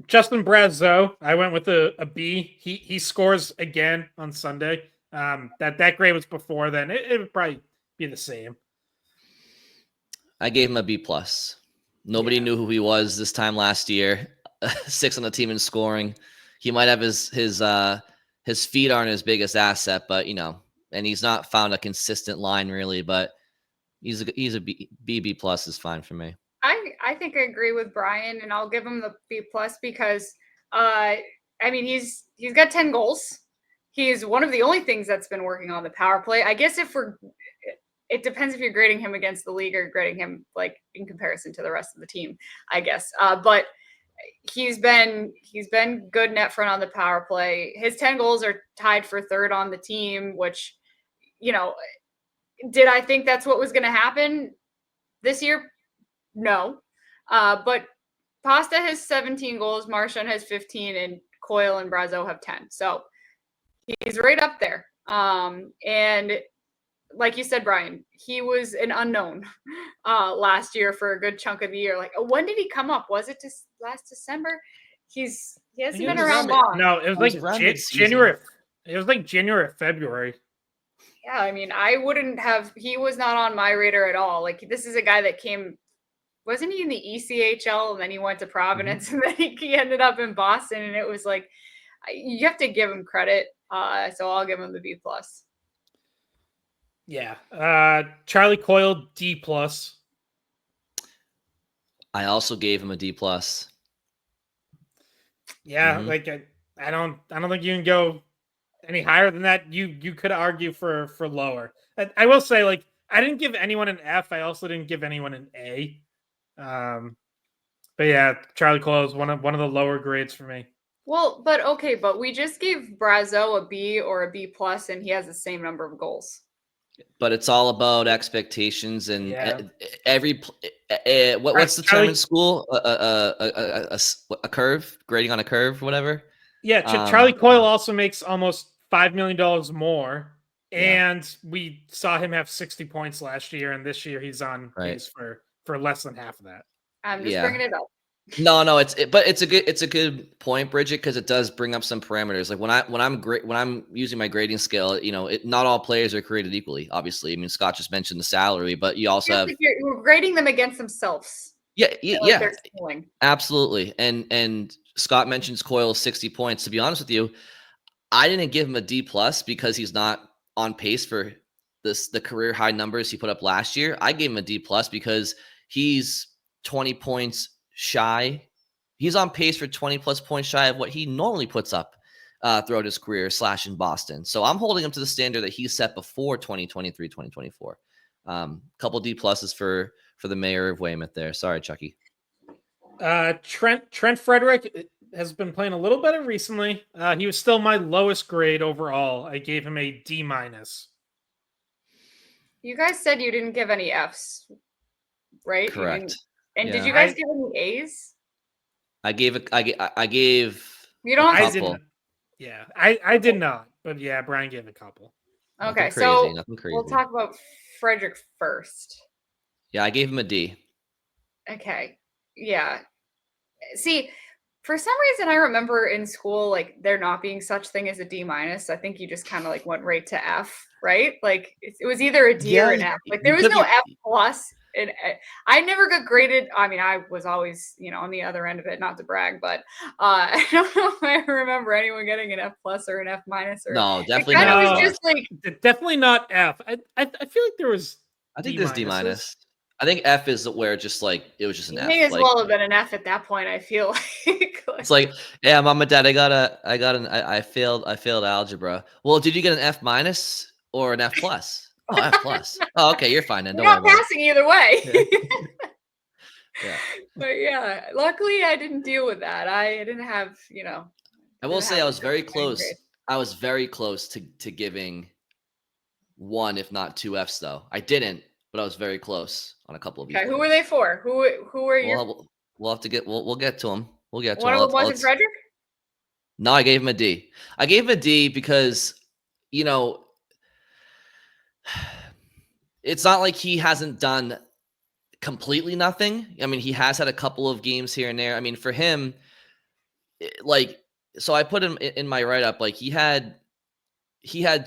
Justin Brazeau, I went with a B. He scores again on Sunday. That grade was before then. It would probably be the same. I gave him a B+. Nobody knew who he was this time last year. 6 on the team in scoring. He might have his feet aren't his biggest asset, but and he's not found a consistent line really. But he's a B+ is fine for me. I think I agree with Brian, and I'll give him the B+ because I mean he's got 10 goals. He's one of the only things that's been working on the power play. I guess it depends if you're grading him against the league or grading him like in comparison to the rest of the team, I guess. But he's been good net front on the power play. His 10 goals are tied for third on the team, which, did I think that's what was going to happen this year? No. But Pasta has 17 goals, Marchand has 15, and Coyle and Brazeau have 10. So he's right up there. And like you said, Brian, he was an unknown last year for a good chunk of the year. Like, when did he come up? Was it just last December? He hasn't been around long. No, it was like January. It was like January, February. Yeah, I mean, he was not on my radar at all. Like, this is a guy that wasn't he in the ECHL and then he went to Providence and then he ended up in Boston, and it was like, you have to give him credit. So I'll give him the B+. Yeah. Charlie Coyle, D+. I also gave him a D+. Yeah, like I don't think you can go any higher than that. You could argue for lower. I will say, like, I didn't give anyone an F. I also didn't give anyone an A. But yeah, Charlie Coyle is one of the lower grades for me. Well, but we just gave Brazeau a B or a B+, and he has the same number of goals. But it's all about expectations and Yeah. what's the term Charlie, in school? A curve, grading on a curve, whatever. yeah, Charlie Coyle also makes almost $5 million more. Yeah. And we saw him have 60 points last year, and this year he's on Right. pace for less than half of that. I'm just bringing it up. No, but it's a good point, Bridget, because it does bring up some parameters. Like when I'm using my grading scale, not all players are created equally. Obviously, I mean Scott just mentioned the salary, but you also have like you're grading them against themselves. Yeah, absolutely. And Scott mentions Coyle 60 points. To be honest with you, I didn't give him a D plus because he's not on pace for the career high numbers he put up last year. I gave him a D plus because he's 20 points shy. He's on pace for 20 plus points shy of what he normally puts up throughout his career / in Boston. So I'm holding him to the standard that he set before 2023, 2024. Couple D pluses for the mayor of Weymouth there. Sorry, Chucky. Trent Frederick has been playing a little better recently. He was still my lowest grade overall. I gave him a D minus. You guys said you didn't give any Fs, right? Correct. And did you guys give any A's? I gave. You don't. I didn't. Yeah, I did not. But yeah, Brian gave a couple. Okay, so we'll talk about Frederick first. Yeah, I gave him a D. Okay. Yeah. See, for some reason, I remember in school, like, there not being such thing as a D minus. I think you just kind of like went right to F, right? Like, it was either a D or an F. Like, there was no F plus. And I never got graded. I mean, I was always, on the other end of it, not to brag, but I don't know if I remember anyone getting an F plus or an F minus. Or no, definitely not. It was just like definitely not F. I feel like there was. I think there's D minus. I think F is where just like it was just an F. May as well have been an F at that point. I feel like it's like, yeah, mom and dad, I failed algebra. Well, did you get an F minus or an F plus? Oh, F plus. Oh, okay, you're fine then. You're not passing either way. Yeah. But yeah, luckily I didn't deal with that. I didn't have, I will say I was very close. Grade. I was very close to giving 1, if not 2 Fs though. I didn't, but I was very close on a couple of these. Okay, who were they for? Who are you? We'll have to get. We'll get to them. We'll get to one them. One of them wasn't Frederick? No, I gave him a D. I gave him a D because it's not like he hasn't done completely nothing. I mean, he has had a couple of games here and there. I mean, for him, so I put him in my write-up, like he had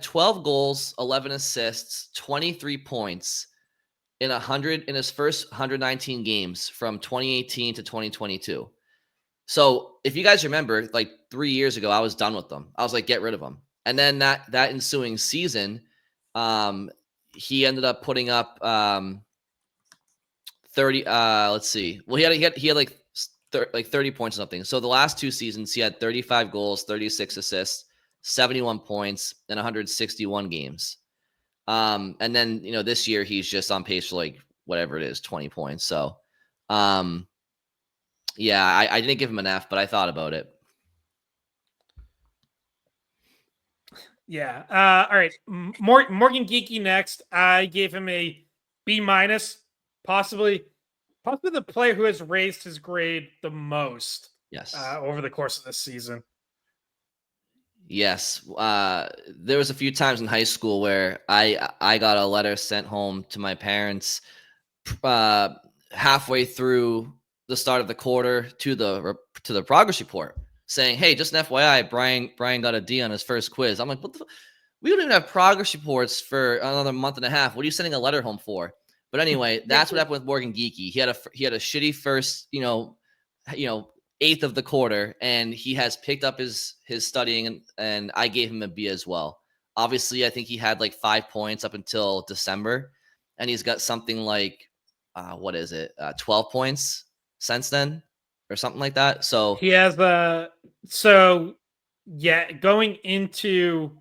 12 goals, 11 assists, 23 points in his first 119 games from 2018 to 2022. So if you guys remember, like 3 years ago, I was done with them. I was like, get rid of them. And then that ensuing season, he ended up putting up 30. Let's see. Well, he had like 30 points or something. So the last 2 seasons, he had 35 goals, 36 assists, 71 points, and 161 games. And then this year he's just on pace for like whatever it is, 20 points. So, yeah, I didn't give him an F, but I thought about it. Yeah. All right. Morgan Geeky next. I gave him a B minus, possibly the player who has raised his grade the most. Yes. Over the course of this season. Yes. There was a few times in high school where I got a letter sent home to my parents halfway through the start of the quarter to the progress report saying, hey, just an FYI, Brian got a D on his first quiz. I'm like, what the we don't even have progress reports for another month and a half. What are you sending a letter home for? But anyway, that's what happened with Morgan Geeky. He had a shitty first, eighth of the quarter, and he has picked up his studying, and I gave him a B as well. Obviously, I think he had like 5 points up until December, and he's got something like 12 points since then, or something like that. So he has going into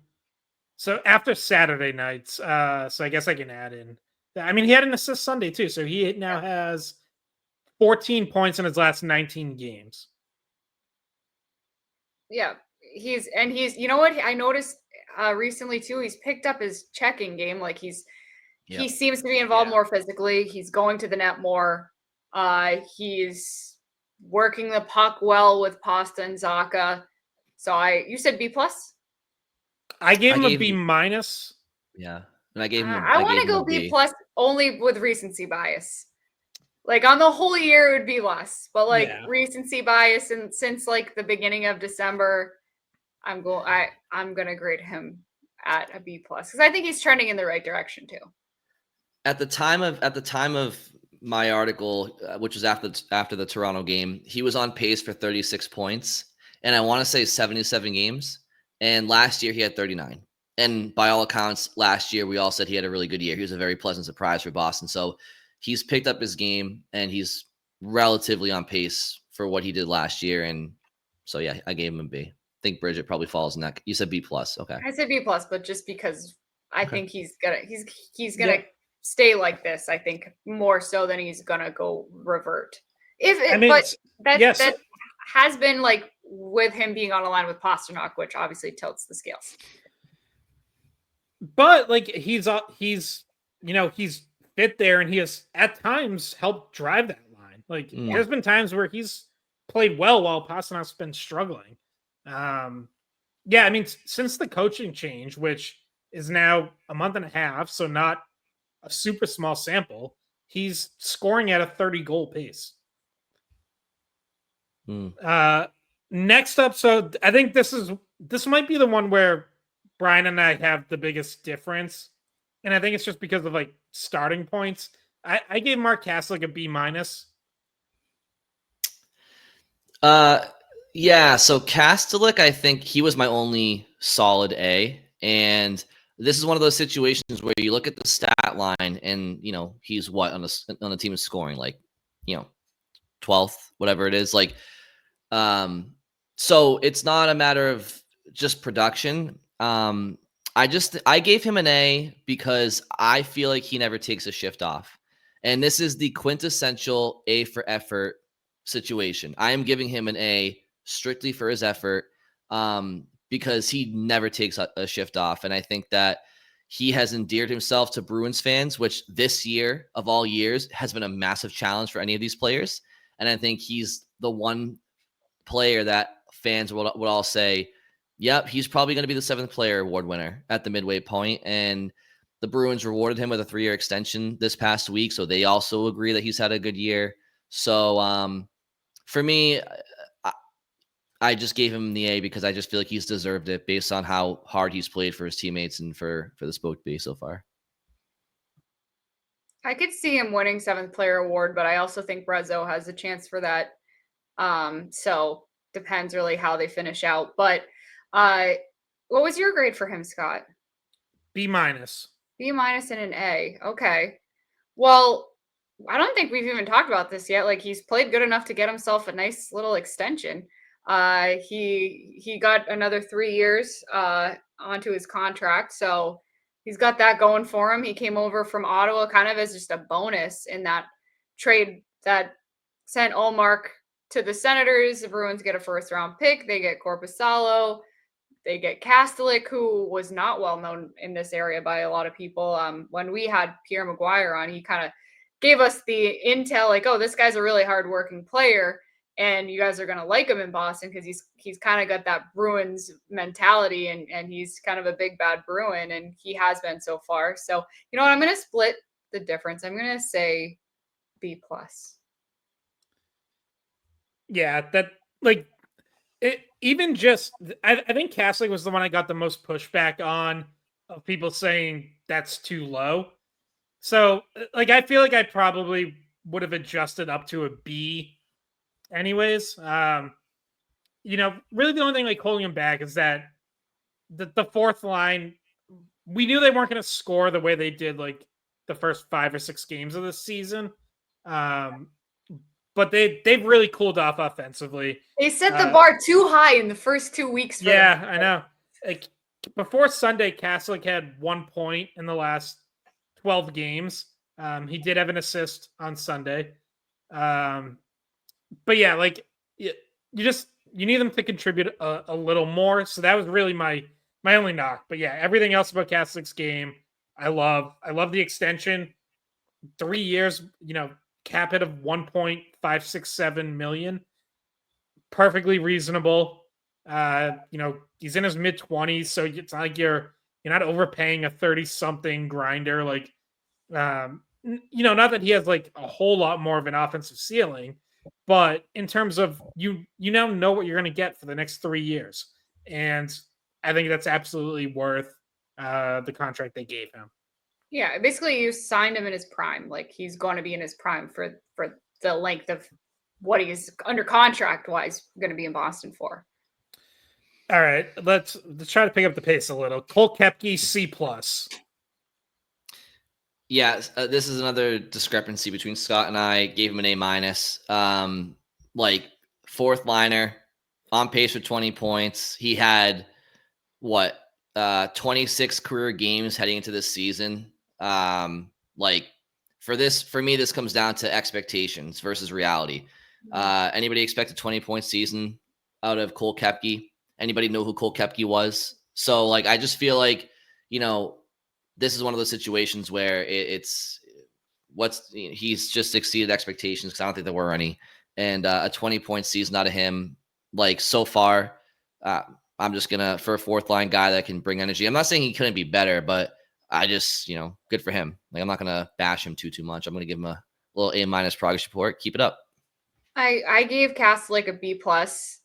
after Saturday nights. So I guess I can add in. I mean, he had an assist Sunday too, so he now has 14 points in his last 19 games. Yeah, he's you know what I noticed recently too. He's picked up his checking game. Like he Yep. seems to be involved more physically. He's going to the net more. He's working the puck well with Pasta and Zaka. So you said B plus? I gave him a B minus. Yeah. And I gave him I want to go B plus only with recency bias. Like on the whole year it would be less, but like recency bias, and since like the beginning of December, I'm gonna grade him at a B plus because I think he's trending in the right direction too. At the time of my article, which was after the Toronto game, he was on pace for 36 points, and I want to say 77 games. And last year he had 39. And by all accounts, last year we all said he had a really good year. He was a very pleasant surprise for Boston. So he's picked up his game, and he's relatively on pace for what he did last year. And so yeah, I gave him a B. I think Bridget probably falls in that. You said B plus. Okay. I said B plus, but just because I think he's gonna stay like this. I think more so than he's gonna go revert. That has been like with him being on a line with Pastrnak, which obviously tilts the scales. But like he's fit there, and he has at times helped drive that line. Like there's been times where he's played well while Pasternak's been struggling. Yeah, I mean, since the coaching change, which is now a month and a half, so not a super small sample, he's scoring at a 30-goal pace. Next up, so I think this might be the one where Brian and I have the biggest difference, and I think it's just because of like starting points. I gave Mark Kastelik a B minus. Yeah, so Kastelik, I think he was my only solid A, and this is one of those situations where you look at the stat line, and he's what on the team is scoring, like 12th, whatever it is, like so it's not a matter of just production. I gave him an A because I feel like he never takes a shift off, and this is the quintessential A for effort situation. I am giving him an A strictly for his effort, because he never takes a shift off. And I think that he has endeared himself to Bruins fans, which this year of all years has been a massive challenge for any of these players. And I think he's the one player that fans would all say, yep, he's probably going to be the 7th player award winner at the midway point. And the Bruins rewarded him with a 3-year extension this past week, so they also agree that he's had a good year. So for me, I just gave him the A because I just feel like he's deserved it based on how hard he's played for his teammates and for the Spoke B so far. I could see him winning 7th player award, but I also think Brezzo has a chance for that. So depends really how they finish out. But what was your grade for him, Scott? B minus. B minus and an A. Okay. Well, I don't think we've even talked about this yet. Like he's played good enough to get himself a nice little extension. He got another 3 years onto his contract, so he's got that going for him. He came over from Ottawa kind of as just a bonus in that trade that sent Ullmark to the Senators. The Bruins get a 1st-round pick. They get Korpisalo. They get Kastelik, who was not well known in this area by a lot of people. When we had Pierre Maguire on, he kind of gave us the intel, like, oh, this guy's a really hardworking player, and you guys are going to like him in Boston because he's kind of got that Bruins mentality, and he's kind of a big bad Bruin, and he has been so far. So, you know what? I'm going to split the difference. I'm going to say B plus. Yeah, that like it. Even just, I think Kastelik was the one I got the most pushback on, of people saying that's too low. So, like, I feel like I probably would have adjusted up to a B anyways. Really the only thing like holding him back is that the 4th line, we knew they weren't going to score the way they did like the first 5 or 6 games of this season. But they've really cooled off offensively. They set the bar too high in the first 2 weeks. Yeah, I know. Like before Sunday, Kastelik had 1 point in the last 12 games. He did have an assist on Sunday. But yeah, like you need them to contribute a little more. So that was really my my only knock. But yeah, everything else about Castlick's game, I love. I love the extension. 3 years, cap hit of 1.567 million. Perfectly reasonable. He's in his mid-20s, so it's not like you're not overpaying a 30-something grinder. Like, not that he has like a whole lot more of an offensive ceiling, but in terms of you now know what you're going to get for the next 3 years, and I think that's absolutely worth the contract they gave him. Yeah, basically you signed him in his prime. Like he's going to be in his prime for the length of what he's under contract wise going to be in Boston for. All right, let's try to pick up the pace a little. Cole Koepke, C+. Yeah, this is another discrepancy between Scott and I. Gave him an A-. Like fourth liner, on pace for 20 points. He had 26 career games heading into this season. Like for me, this comes down to expectations versus reality. Anybody expect a 20-point season out of Cole Koepke? Anybody know who Cole Koepke was? So like, I just feel like, this is one of those situations where he's just exceeded expectations because I don't think there were any. And a 20-point season out of him, like so far, I'm just gonna, for a fourth line guy that can bring energy. I'm not saying he couldn't be better, but I just, good for him. Like I'm not gonna bash him too much. I'm gonna give him a little A- progress report. Keep it up. I gave Castlick a B+,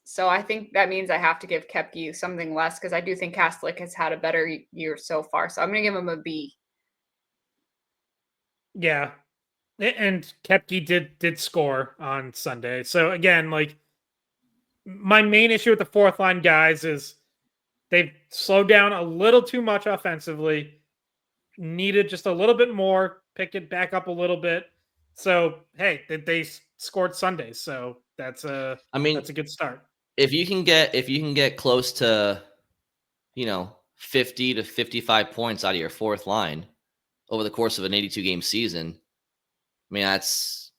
so I think that means I have to give Koepke something less because I do think Castlick has had a better year so far. So I'm going to give him a B. Yeah, and Koepke did score on Sunday. So again, like my main issue with the fourth line guys is they've slowed down a little too much offensively. Needed just a little bit more, pick it back up a little bit. So hey, they scored Sunday, so that's a good start. If you can get close to 50 to 55 points out of your fourth line over the course of an 82 game season, I mean that's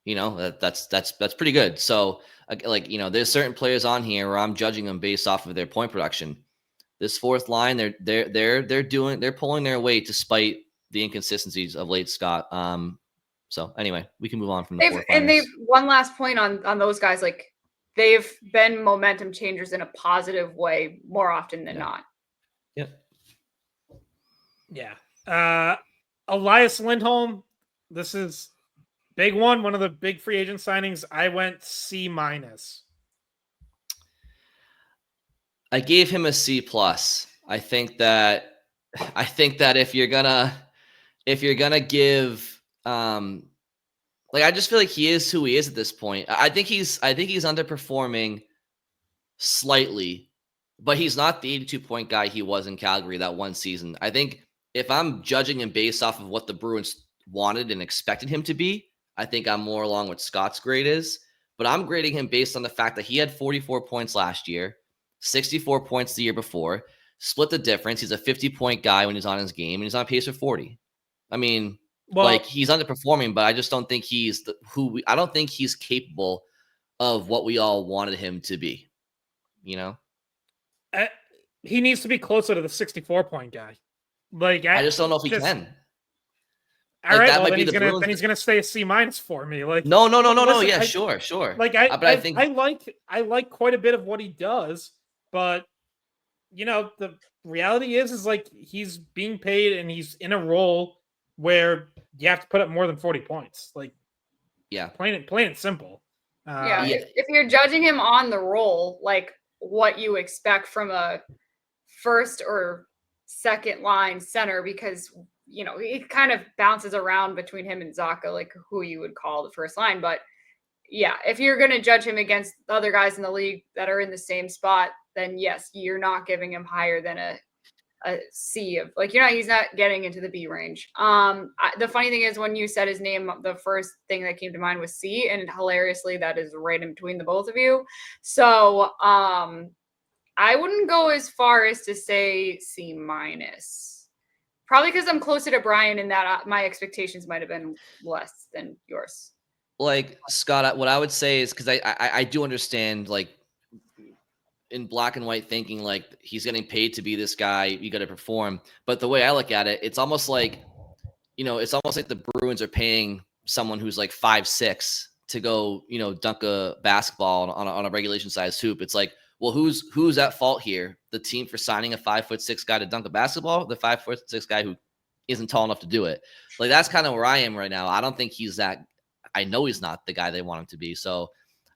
that's pretty good. So like there's certain players on here where I'm judging them based off of their point production. This fourth line, they're pulling their weight despite the inconsistencies of late, Scott. So anyway, we can move on from the fourth liners. And they've one last point on those guys, like they've been momentum changers in a positive way more often than not. Yep. Yeah. Elias Lindholm, this is big one of the big free agent signings. I went C-. I gave him a C+. I think that if you're gonna give like I just feel like he is who he is at this point. I think he's underperforming slightly, but he's not the 82-point guy he was in Calgary that one season. I think if I'm judging him based off of what the Bruins wanted and expected him to be, I think I'm more along what Scott's grade is. But I'm grading him based on the fact that he had 44 points last year, 64 points the year before, split the difference. He's a 50-point guy when he's on his game, and he's on pace for 40. I mean, like he's underperforming, but I just don't think he's I don't think he's capable of what we all wanted him to be. He needs to be closer to the 64-point guy. Like I just don't know if he can. All right, well, then he's gonna stay a C- for me. Like no. Yeah, sure. Like I like quite a bit of what he does, but the reality is like he's being paid and he's in a role where you have to put up more than 40 points. Like, yeah, plain and simple. If you're judging him on the role, like what you expect from a first or second line center, because it kind of bounces around between him and Zacha, like who you would call the first line. But yeah, if you're going to judge him against the other guys in the league that are in the same spot, then yes, you're not giving him higher than a C of like, he's not getting into the B range. The funny thing is when you said his name, the first thing that came to mind was C, and hilariously that is right in between the both of you. So I wouldn't go as far as to say C-. Probably because I'm closer to Brian and that my expectations might have been less than yours. Like Scott, what I would say is because I do understand like in black and white thinking like he's getting paid to be this guy. You got to perform. But the way I look at it, it's almost like, it's almost like the Bruins are paying someone who's like 5'6" to go, dunk a basketball on a regulation size hoop. It's like, well, who's at fault here? The team for signing a 5'6" guy to dunk a basketball, the 5'6" guy who isn't tall enough to do it. Like, that's kind of where I am right now. I don't think he's that. I know he's not the guy they want him to be. So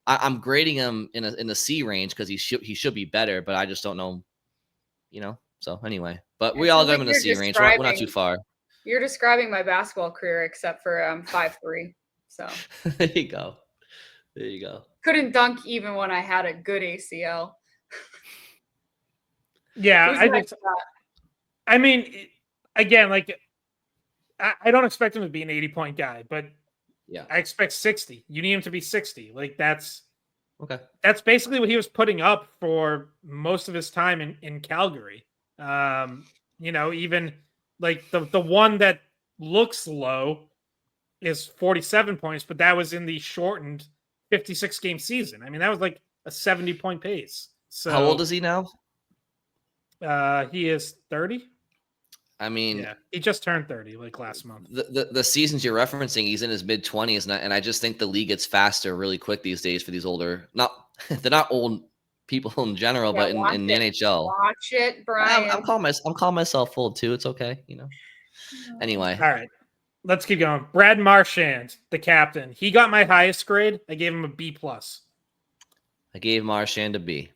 I'm grading him in the C range because he should be better, but I just don't know, So anyway, but we all got him in the C range. We're not too far. You're describing my basketball career, except for 5'3". So there you go. Couldn't dunk even when I had a good ACL. Yeah, I mean, again, like I don't expect him to be an 80-point guy, but yeah, I expect 60. You need him to be 60. Like that's okay. That's basically what he was putting up for most of his time in Calgary. Even like the one that looks low is 47 points, but that was in the shortened 56 game season. I mean, that was like a 70-point pace. So how old is he now? He is 30. I mean, yeah, he just turned 30 like last month. The seasons you're referencing, he's in his mid-20s, and I just think the league gets faster really quick these days for these older. They're not old people in general, but in the NHL. Watch it, Brian. I'm calling myself old too. It's okay, Anyway, all right, let's keep going. Brad Marchand, the captain, he got my highest grade. I gave him a B+. I gave Marchand a B.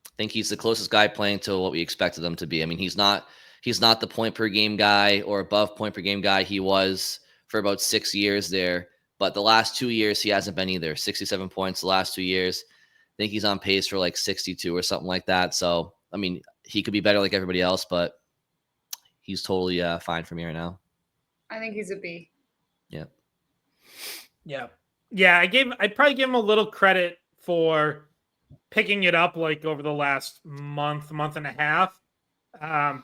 I think he's the closest guy playing to what we expected him to be. I mean, he's not the point per game guy or above point per game guy he was for about 6 years there. But the last 2 years, he hasn't been either. 67 points the last 2 years. I think he's on pace for like 62 or something like that. So, I mean, he could be better like everybody else, but he's totally fine for me right now. I think he's a B. Yeah. Yeah. Yeah, I'd probably give him a little credit for picking it up like over the last month and a half.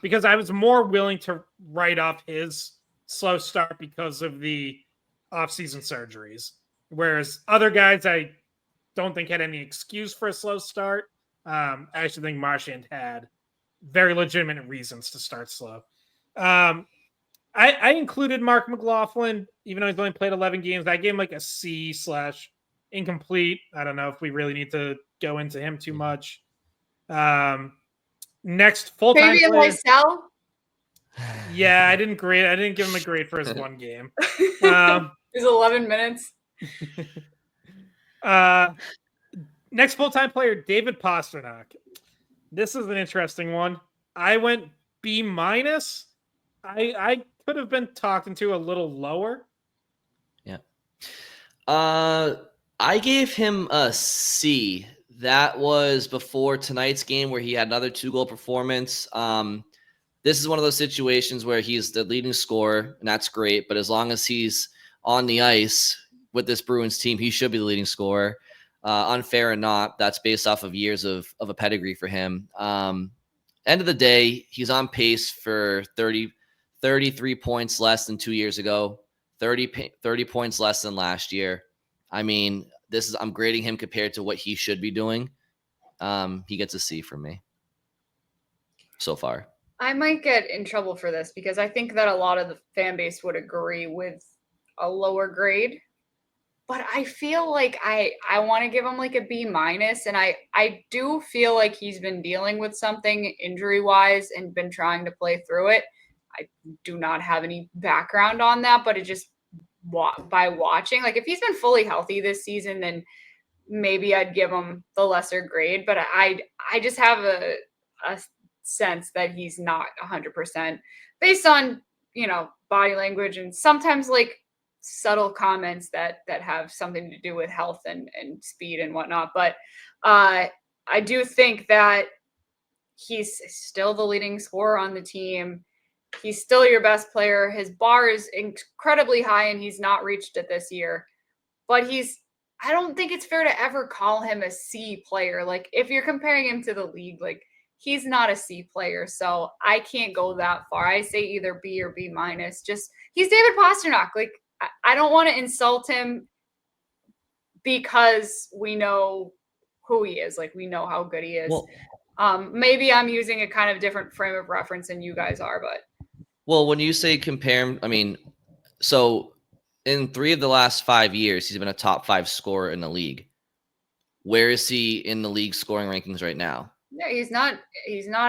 Because I was more willing to write off his slow start because of the offseason surgeries. Whereas other guys, I don't think had any excuse for a slow start. I actually think Marchand had very legitimate reasons to start slow. I included Mark McLaughlin, even though he's only played 11 games. I gave him like a C/incomplete. I don't know if we really need to go into him too much. Next full-time Fabian player. Lysell? Yeah, I didn't give him a grade for his one game. His 11 minutes. Next full-time player, David Pastrnak. This is an interesting one. I went B-. I could have been talked into a little lower. Yeah. I gave him a C. That was before tonight's game where he had another 2-goal performance. This is one of those situations where he's the leading scorer, and that's great. But as long as he's on the ice with this Bruins team, he should be the leading scorer. Unfair or not, that's based off of years of a pedigree for him. End of the day, he's on pace for 33 points less than 2 years ago, 30 points less than last year. I mean, I'm grading him compared to what he should be doing. He gets a C from me so far. I might get in trouble for this because I think that a lot of the fan base would agree with a lower grade. But I feel like I want to give him like a B-. And I do feel like he's been dealing with something injury-wise and been trying to play through it. I do not have any background on that, but it just by watching, like if he's been fully healthy this season, then maybe I'd give him the lesser grade. But I just have a sense that he's not 100% based on, body language and sometimes like subtle comments that have something to do with health and speed and whatnot. But I do think that he's still the leading scorer on the team. He's still your best player. His bar is incredibly high, and he's not reached it this year. But I don't think it's fair to ever call him a C player. Like, if you're comparing him to the league, like, he's not a C player. So I can't go that far. I say either B or B-. Just, he's David Pastrnak. Like, I don't want to insult him because we know who he is. Like we know how good he is. Well, Maybe I'm using a kind of different frame of reference than you guys are, but well, when you say compare him, I mean, so in 3 of the last 5 years, he's been a top 5 scorer in the league. Where is he in the league scoring rankings right now? yeah, he's not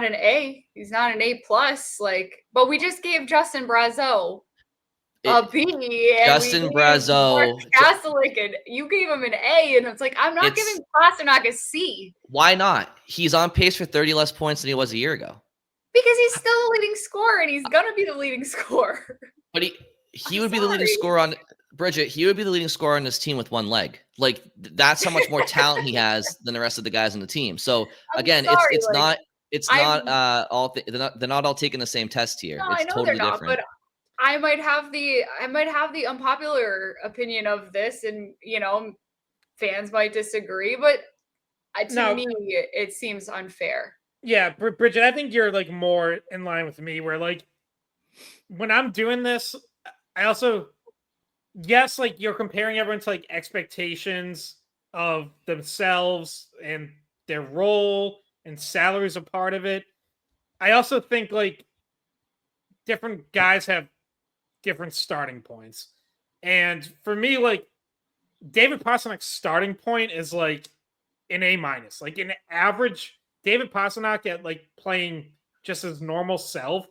an A. He's not an A plus. Like, but we just gave Justin Brazeau a B, and Justin we gave Brazeau, Castellic, and you gave him an A, and it's like I'm not giving Pastrnak a C. Why not? He's on pace for 30 less points than he was a year ago. Because he's still the leading scorer, and he's gonna be the leading scorer. But he would be the leading scorer on Bridget. He would be the leading scorer on this team with one leg. Like that's how much more talent he has than the rest of the guys on the team. So again, it's like, not all they're not all taking the same test here. No, it's I know totally they're not, different. but I might have the unpopular opinion of this, and fans might disagree, but to me, it seems unfair. Yeah, Bridget, I think you're like more in line with me, where like when I'm doing this, I also, yes, like you're comparing everyone to like expectations of themselves and their role, and salaries a part of it. I also think like different guys have different starting points. And for me, like David Pastrnak's starting point is like an A minus. Like an average David Pastrnak at like playing just his normal self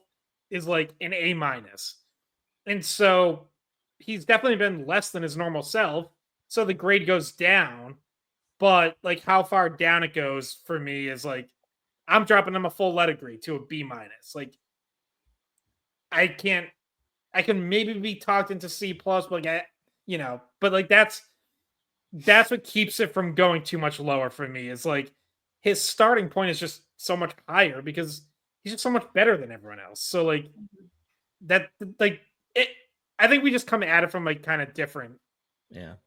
is like an A minus. And so he's definitely been less than his normal self. So the grade goes down. But like how far down it goes for me is like I'm dropping him a full letter grade to a B minus. Like I can maybe be talked into C plus, but like but like that's what keeps it from going too much lower for me. Is like his starting point is just so much higher because he's just so much better than everyone else. So like that, like it, I think we just come at it from like kind of different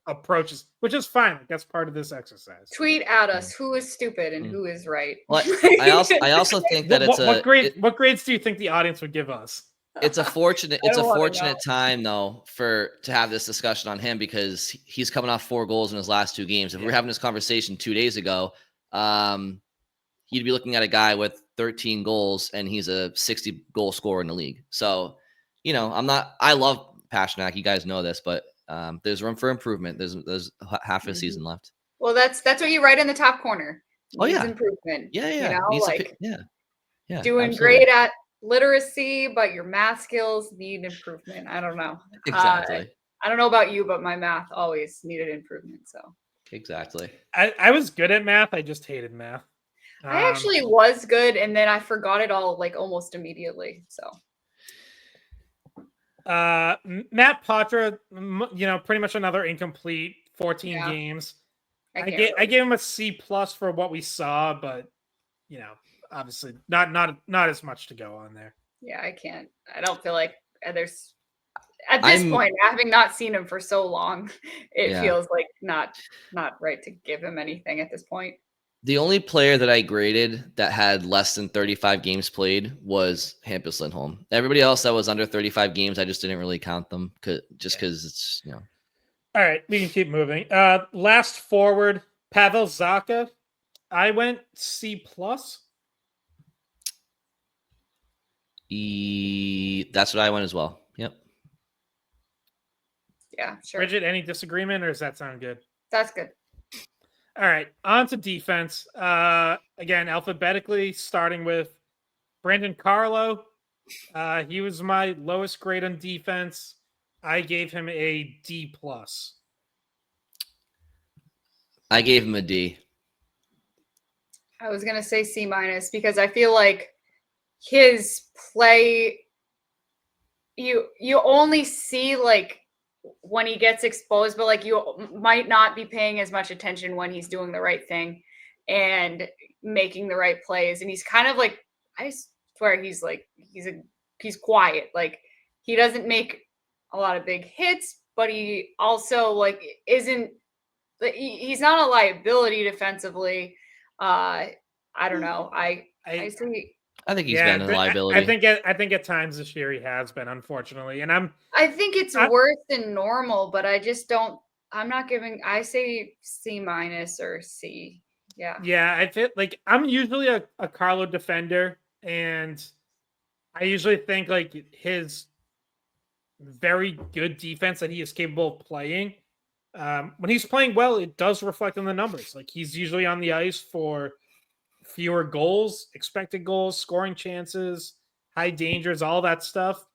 approaches, which is fine. Like that's part of this exercise. Tweet at us who is stupid and who is right. Well, I also think that what grades do you think the audience would give us? It's a fortunate time though to have this discussion on him because he's coming off 4 goals in his last 2 games. If we were having this conversation 2 days ago, he'd be looking at a guy with 13 goals and he's a 60 goal scorer in the league. So, I love Pastrnak. You guys know this, but there's room for improvement. There's half a season left. Well, that's what you write in the top corner. Needs improvement. Yeah. Doing absolutely. great at literacy, but your math skills need improvement. I don't know. Exactly. I don't know about you, but my math always needed improvement. So exactly. I was good at math. I just hated math. I actually was good, and then I forgot it all like almost immediately. So Matt Patra, pretty much another incomplete 14 games. I gave him a C plus for what we saw, but obviously not as much to go on there. Yeah, I don't feel like there's at this point, having not seen him for so long, it feels like not right to give him anything at this point. The only player that I graded that had less than 35 games played was Hampus Lindholm. Everybody else that was under 35 games, I just didn't really count them because it's All right, we can keep moving. Last forward, Pavel Zacha. I went C plus. That's what I went as well. Yep. Yeah, sure. Bridget, any disagreement, or does that sound good? That's good. All right, on to defense. Again, alphabetically, starting with Brandon Carlo. He was my lowest grade on defense. I gave him a D plus. I gave him a D. I was gonna say C minus because I feel like his play, you only see like when he gets exposed, but like you might not be paying as much attention when he's doing the right thing and making the right plays. And he's kind of like, I swear he's quiet. Like he doesn't make a lot of big hits, but he also like he's not a liability defensively. I don't know. I think he's been a liability. I think at times this year he has been, unfortunately. And I think it's worse than normal, but I just don't. I'm not giving. I say C minus or C. Yeah. Yeah, I feel like I'm usually a Carlo defender, and I usually think like his very good defense that he is capable of playing. When he's playing well, it does reflect on the numbers. Like he's usually on the ice for fewer goals, expected goals, scoring chances, high dangers, all that stuff.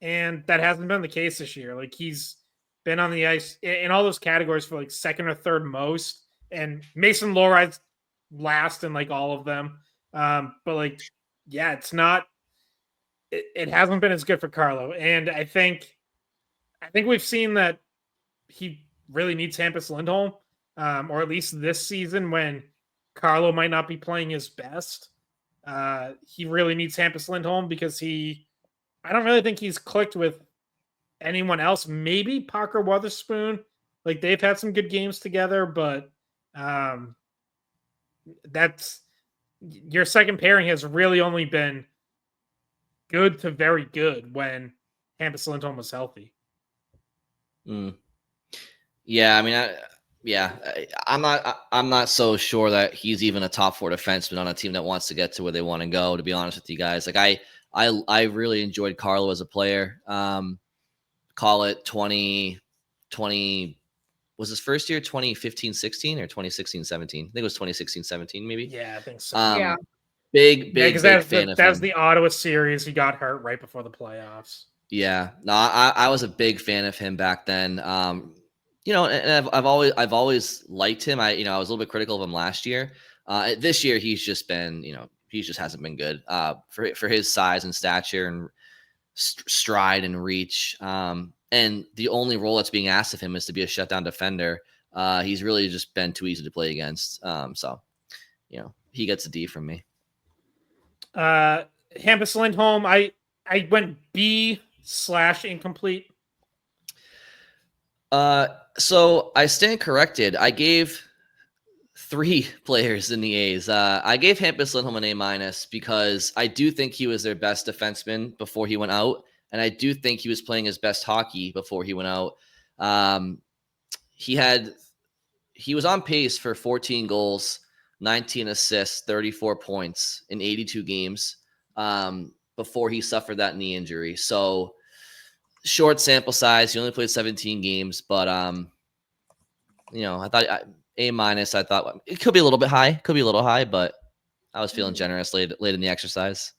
And that hasn't been the case this year. Like he's been on the ice in all those categories for like second or third most. And Mason Lohrein's last in like all of them. But like, yeah, it's not, it hasn't been as good for Carlo. And I think we've seen that he really needs Hampus Lindholm, or at least this season when Carlo might not be playing his best. He really needs Hampus Lindholm because I don't really think he's clicked with anyone else. Maybe Parker Wotherspoon. Like they've had some good games together, but um, that's your second pairing has really only been good to very good when Hampus Lindholm was healthy. Mm. Yeah, I mean, I'm not so sure that he's even a top 4 defenseman on a team that wants to get to where they want to go. To be honest with you guys, like I really enjoyed Carlo as a player. Call it 2020 was his first year 2015-16 or 2016-17. I think it was 2016-17 maybe. Yeah, I think so. Yeah. Big because fan of that was him. the Ottawa series. He got hurt right before the playoffs. Yeah, no, I was a big fan of him back then. You know, and I've always liked him. I was a little bit critical of him last year. This year he's just been, he just hasn't been good. For his size and stature and stride and reach. And the only role that's being asked of him is to be a shutdown defender. He's really just been too easy to play against. So, he gets a D from me. Hampus Lindholm, I went B/incomplete. So I stand corrected. I gave 3 players in the A's. I gave Hampus Lindholm an A- because I do think he was their best defenseman before he went out, and I do think he was playing his best hockey before he went out. He was on pace for 14 goals, 19 assists, 34 points in 82 games before he suffered that knee injury. So short sample size. He only played 17 games, but I thought A-. I thought it could be a little bit high. Could be a little high, but I was feeling generous late in the exercise.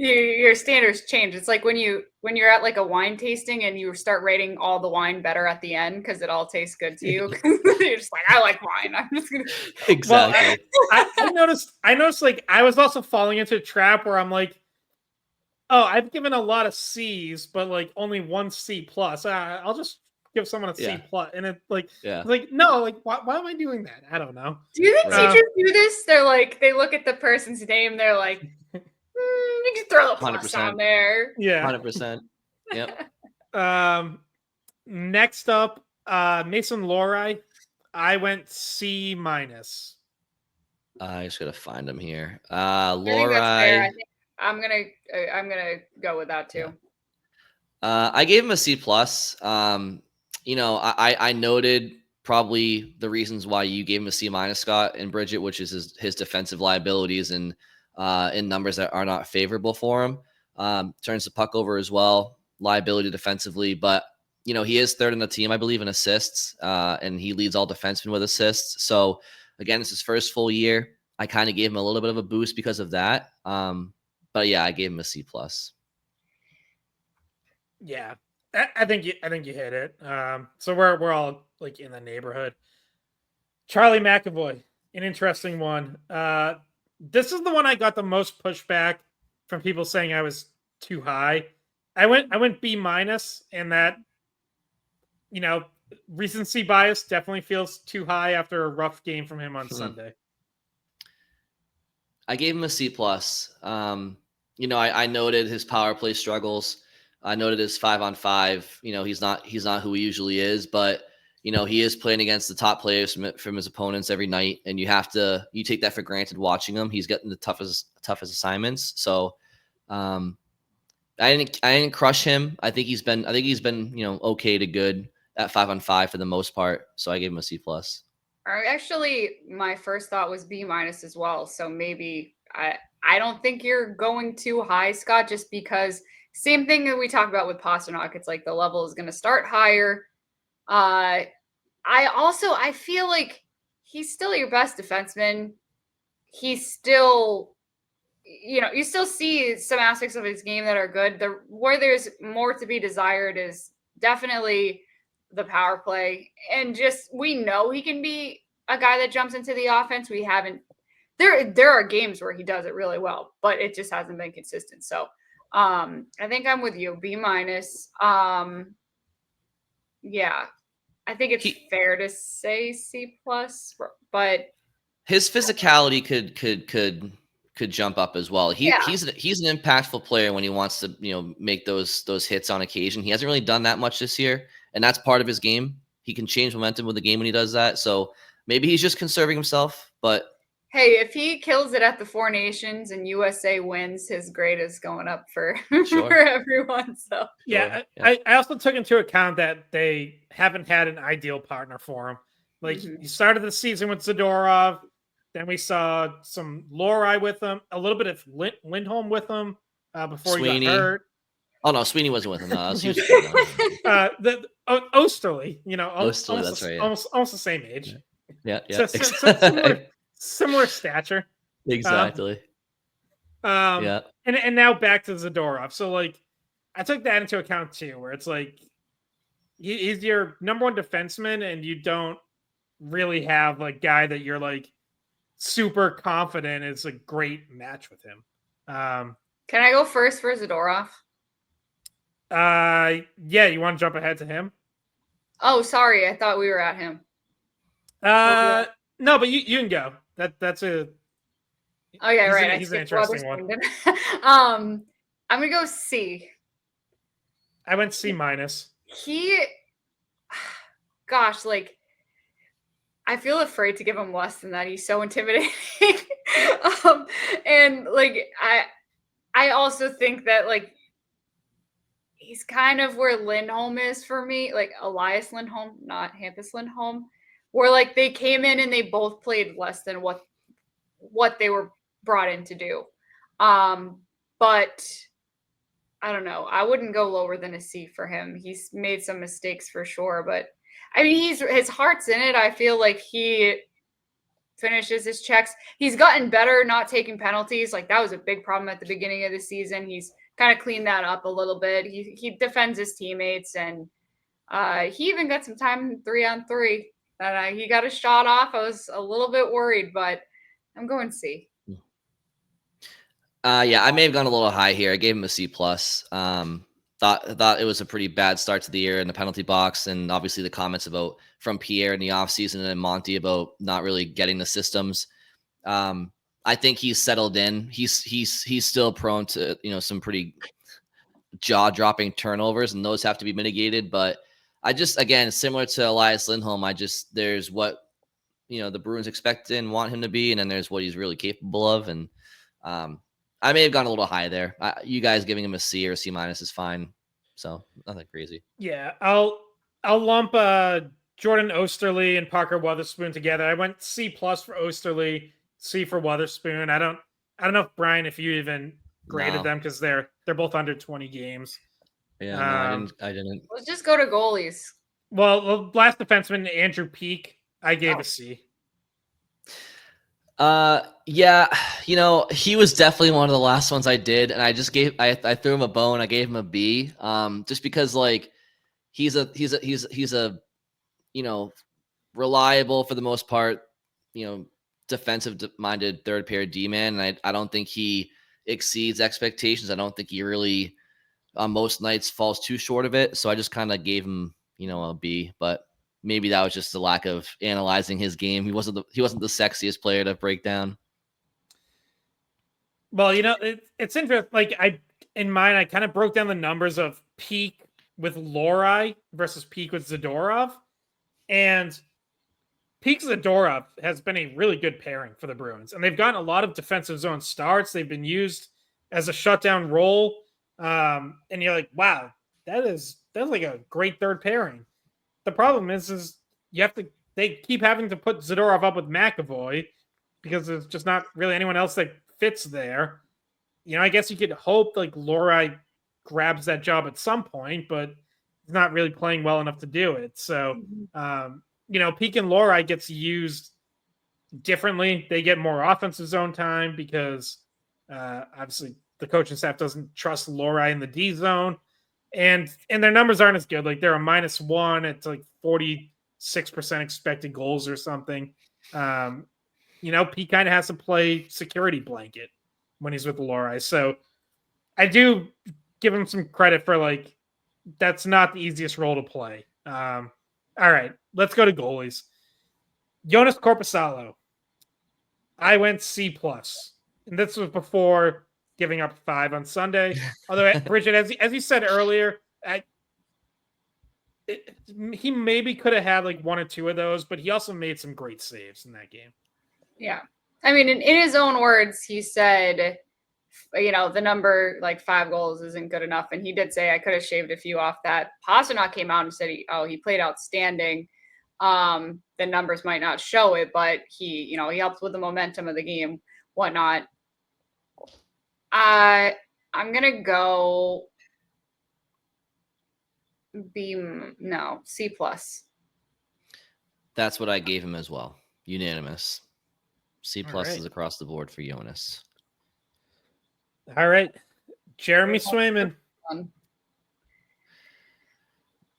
Your standards change. It's like when you're at like a wine tasting and you start rating all the wine better at the end because it all tastes good to you. You're just like, I like wine. I'm just gonna Exactly. Well, I noticed like I was also falling into a trap where I'm like, oh, I've given a lot of C's, but like only 1 C+. I'll just give someone a C+. And it like no, like why am I doing that? I don't know. Do you think teachers do this? They're like, they look at the person's name, they're like, you can throw a plus 100%. on there. Yeah. 100%. Yep. Next up, Mason Lohrei. I went C-. I just gotta find him here. I think that's fair. I Lohrei. think I'm gonna go with that too. I gave him a C+. I noted probably the reasons why you gave him a C-, Scott and Bridget, which is his defensive liabilities and in numbers that are not favorable for him. Turns the puck over as well, liability defensively, but he is third in the team, I believe, in assists, and he leads all defensemen with assists. So again, it's his first full year. I kind of gave him a little bit of a boost because of that. But yeah, I gave him a C+. Yeah, I think you hit it. So we're all like in the neighborhood. Charlie McAvoy, an interesting one. This is the one I got the most pushback from people saying I was too high. I went B-, and that recency bias definitely feels too high after a rough game from him on Sunday. I gave him a C+. I noted his power play struggles. I noted his 5-on-5. He's not who he usually is, but he is playing against the top players from his opponents every night, and you take that for granted watching him. He's getting the toughest assignments. So I didn't crush him. I think he's been okay to good at 5-on-5 for the most part. So I gave him a C+. Actually, my first thought was B- as well. So maybe I don't think you're going too high, Scott, just because same thing that we talked about with Pastrnak. It's like the level is going to start higher. I feel like he's still your best defenseman. He's still, you still see some aspects of his game that are good. Where there's more to be desired is definitely the power play. And just we know he can be a guy that jumps into the offense. We haven't there are games where he does it really well, but it just hasn't been consistent. So I think I'm with you. B-. Yeah. I think it's fair to say C+, but his physicality could jump up as well. He's an impactful player when he wants to make those hits on occasion. He hasn't really done that much this year, and that's part of his game. He can change momentum with the game when he does that. So maybe he's just conserving himself. But hey, if he kills it at the Four Nations and USA wins, his grade is going up for Sure. for everyone. So yeah, I also took into account that they haven't had an ideal partner for him. Like he started the season with Zadorov. Then we saw some Lohrei with him, a little bit of Lindholm with him before Sweeney. he got hurt. Oh no, Sweeney wasn't with him. No, Osterley, Osterley, that's right. Almost the same age. Yeah. Similar stature. Exactly. And now back to Zadorov. So like, I took that into account too, where it's like he's your number one defenseman, and you don't really have a guy that you're like super confident is a great match with him. Can I go first for Zadorov? Yeah, you want to jump ahead to him? Oh, sorry, I thought we were at him. No, but you can go. That's a. Oh yeah, right. He's an interesting one. I'm gonna go C. I went C-. Gosh, like I feel afraid to give him less than that. He's so intimidating. And like I also think that like he's kind of where Lindholm is for me, like Elias Lindholm, not Hampus Lindholm, where like they came in and they both played less than what they were brought in to do. But I don't know. I wouldn't go lower than a C for him. He's made some mistakes for sure, but I mean, his heart's in it. I feel like he finishes his checks. He's gotten better not taking penalties. Like that was a big problem at the beginning of the season. He's kind of cleaned that up a little bit. He defends his teammates, and he even got some time 3-on-3. And he got a shot off. I was a little bit worried, but I'm going C. Yeah, I may have gone a little high here. I gave him a C+. Thought it was a pretty bad start to the year in the penalty box, and obviously the comments from Pierre in the offseason and Monty about not really getting the systems. I think he's settled in. He's still prone to some pretty jaw-dropping turnovers, and those have to be mitigated. But I just, again, similar to Elias Lindholm, there's what the Bruins expect and want him to be, and then there's what he's really capable of. And I may have gone a little high there. You guys giving him a C or C- is fine. So nothing crazy. Yeah, I'll lump Jordan Osterley and Parker Wotherspoon together. I went C+ for Osterley, C for Wotherspoon. I don't know if Brian, if you even graded them, because they're both under 20 games. Yeah, no, I didn't. Let's just go to goalies. Well, last defenseman Andrew Peak, I gave a C. Yeah, he was definitely one of the last ones I did, and I threw him a bone. I gave him a B, just because like he's a reliable for the most part, defensive minded third pair D man, and I don't think he exceeds expectations. I don't think he really on most nights falls too short of it. So I just kind of gave him a B, but maybe that was just the lack of analyzing his game. He wasn't the sexiest player to break down. Well, it's interesting. Like in mine, I kind of broke down the numbers of Peak with Lohrei versus Peak with Zadorov, and Peak Zadorov has been a really good pairing for the Bruins, and they've gotten a lot of defensive zone starts. They've been used as a shutdown role, and you're like, wow, that's like a great third pairing. The problem is you have to they keep having to put Zadorov up with McAvoy because there's just not really anyone else that fits there. I guess you could hope like Lohrei grabs that job at some point, but he's not really playing well enough to do it. So, Peak and Lohrei gets used differently. They get more offensive zone time because obviously the coaching staff doesn't trust Lohrei in the D zone. And their numbers aren't as good. Like they're a -1. It's like 46% expected goals or something. Pete kind of has to play security blanket when he's with Lohrei. So I do give him some credit for like, that's not the easiest role to play. All right, let's go to goalies. Jonas Korpisalo. I went C+. And this was before giving up 5 on Sunday. Although, Bridget, as you said earlier, he maybe could have had like 1 or 2 of those, but he also made some great saves in that game. Yeah. I mean, in his own words, he said, the number like 5 goals isn't good enough. And he did say, I could have shaved a few off that. Pastrnak came out and said, he played outstanding. The numbers might not show it, but he helped with the momentum of the game, whatnot. I'm gonna go C+. That's what I gave him as well. Unanimous. C+ All right. is across the board for Jonas. All right, Jeremy Swayman.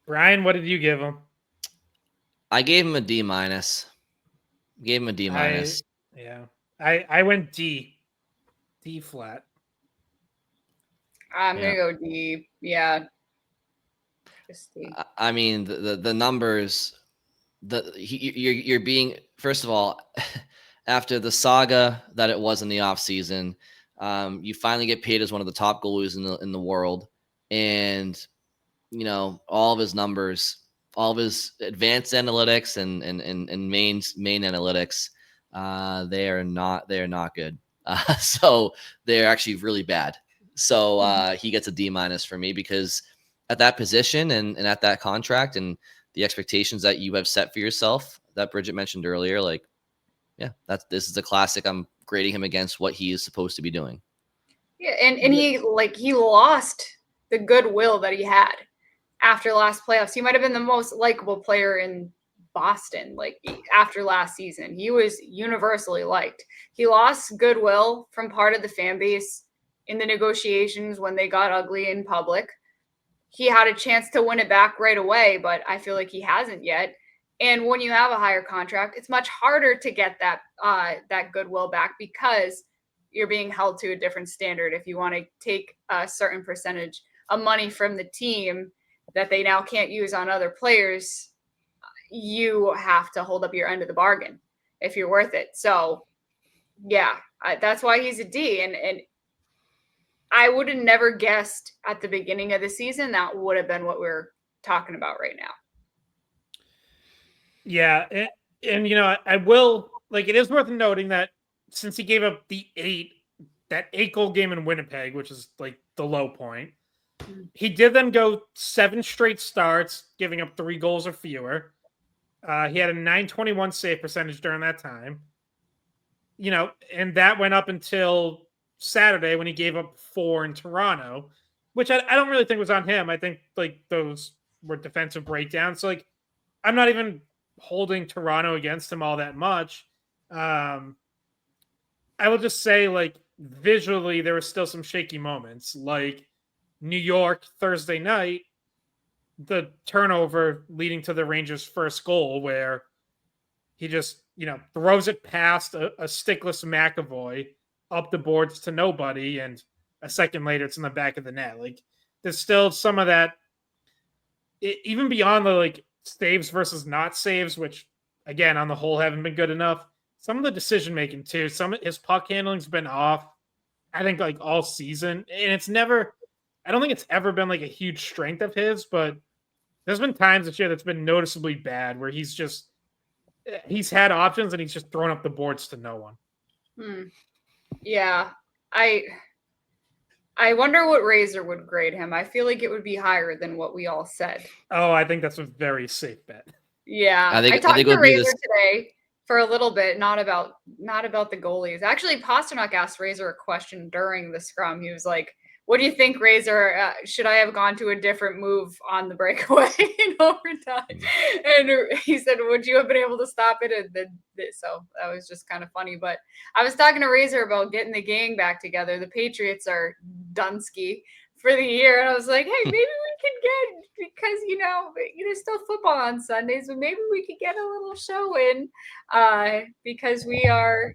Brian, what did you give him? I gave him a D-. Gave him a D-. I went D flat. I'm gonna go D. Yeah. Just D. I mean, the numbers. You're being, first of all, after the saga that it was in the offseason, you finally get paid as one of the top goalies in the world, and all of his numbers, all of his advanced analytics and main analytics, they are not good. So they're actually really bad. So he gets a D- for me, because at that position and at that contract and the expectations that you have set for yourself that Bridget mentioned earlier, like, yeah, this is a classic. I'm grading him against what he is supposed to be doing. Yeah, and he lost the goodwill that he had after last playoffs. He might have been the most likable player in Boston. Like after last season, he was universally liked. He lost goodwill from part of the fan base in the negotiations when they got ugly in public. He had a chance to win it back right away, but I feel like he hasn't yet. And when you have a higher contract, it's much harder to get that goodwill back because you're being held to a different standard. If you want to take a certain percentage of money from the team that they now can't use on other players, you have to hold up your end of the bargain if you're worth it. So, yeah, that's why he's a D. And I would have never guessed at the beginning of the season that would have been what we're talking about right now. Yeah, and I will, like, it is worth noting that since he gave up that 8-goal game in Winnipeg, which is like the low point, he did then go 7 straight starts, giving up 3 goals or fewer. He had a .921 save percentage during that time. And that went up until Saturday when he gave up 4 in Toronto, which I don't really think was on him. I think like those were defensive breakdowns. So like, I'm not even holding Toronto against him all that much. I will just say, like, visually, there were still some shaky moments, like New York Thursday night, the turnover leading to the Rangers' first goal, where he just, throws it past a stickless McAvoy up the boards to nobody, and a second later, it's in the back of the net. Like, there's still some of that, even beyond the, like, saves versus not saves, which again on the whole haven't been good enough. Some of the decision making too. Some of his puck handling's been off, I think, like all season. And I don't think it's ever been like a huge strength of his, but there's been times this year that's been noticeably bad where he's had options and he's just thrown up the boards to no one. Yeah. I wonder what Razor would grade him. I feel like it would be higher than what we all said. Oh, I think that's a very safe bet. Yeah, I think I talked it to would be Razor this. today for a little bit, not about the goalies. Actually, Pastrnak asked Razor a question during the scrum. He was like, "What do you think, Razor? Should I have gone to a different move on the breakaway in overtime?" And he said, "Would you have been able to stop it?" And then so that was just kind of funny. But I was talking to Razor about getting the gang back together. The Patriots are Dunsky for the year, and I was like, "Hey, maybe we could get, because there's still football on Sundays, but maybe we could get a little show in, because we are,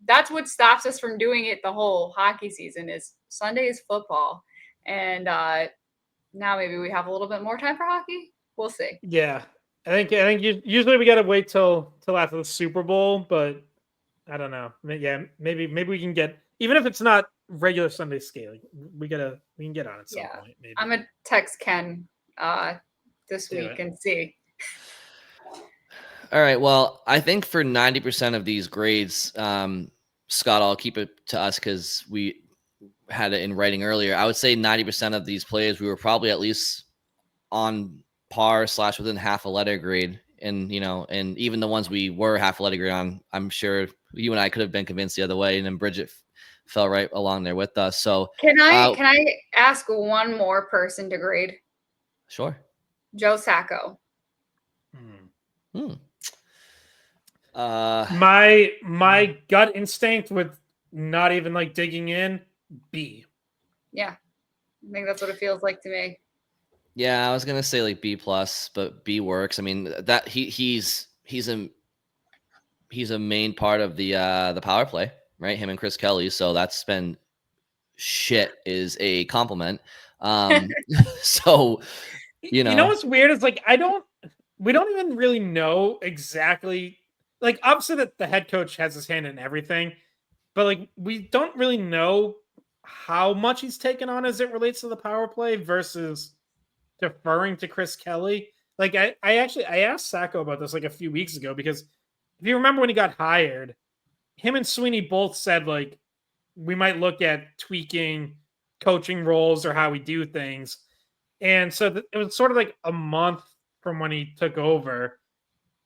that's what stops us from doing it the whole hockey season is Sunday is football, and now maybe we have a little bit more time for hockey. We'll see." Yeah, I think usually we gotta wait till after the Super Bowl, but I don't know. Yeah, maybe we can get, even if it's not regular Sunday scaling, we can get on at some Yeah, point. Maybe I'm gonna text Ken this Do week it. and see. All right. Well, I think for 90% of these grades, Scott, I'll keep it to us because we had it in writing earlier. I would say 90% of these players, we were probably at least on par / within half a letter grade. And, and even the ones we were half a letter grade on, I'm sure you and I could have been convinced the other way. And then Bridget fell right along there with us. So Can I ask one more person to grade? Sure. Joe Sacco. My gut instinct with not even like digging in, B. Yeah, I think that's what it feels like to me. Yeah, I was gonna say like B+, but B works. I mean that he's a main part of the power play, right? Him and Chris Kelly. So that's been shit is a compliment. So You know what's weird is like we don't even really know exactly, like obviously that the head coach has his hand in everything, but like we don't really know how much he's taken on as it relates to the power play versus deferring to Chris Kelly. Like I asked Sacco about this like a few weeks ago, because if you remember when he got hired, him and Sweeney both said like we might look at tweaking coaching roles or how we do things. And so it was sort of like a month from when he took over.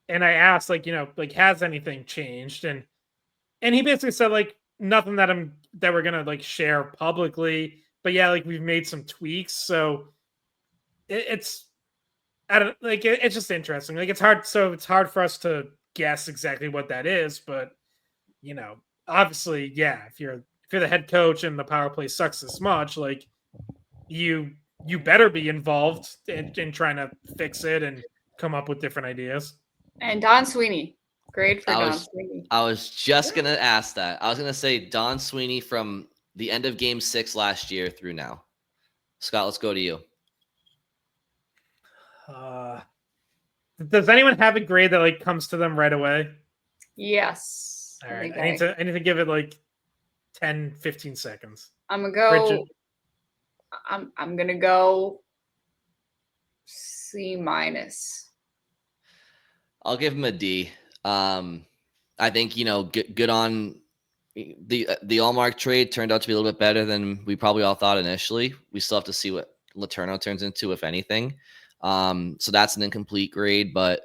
And I asked, like, like, has anything changed? And he basically said, like, nothing that we're gonna like share publicly. But yeah, like we've made some tweaks. So it's I don't like it's just interesting. Like it's hard for us to guess exactly what that is, but obviously, yeah, if you're the head coach and the power play sucks this much, like you better be involved in trying to fix it and come up with different ideas. And Don Sweeney. Grade for Don Sweeney. I was just gonna ask that. I was gonna say Don Sweeney from the end of Game 6 last year through now. Scott, let's go to you. Does anyone have a grade that like comes to them right away? Yes. All right. I need to give it like 10, 15 seconds. I'm gonna go. I'm gonna go C-. I'll give him a D. I think good on the Allmark trade turned out to be a little bit better than we probably all thought initially. We still have to see what Letourneau turns into, if anything. So that's an incomplete grade, but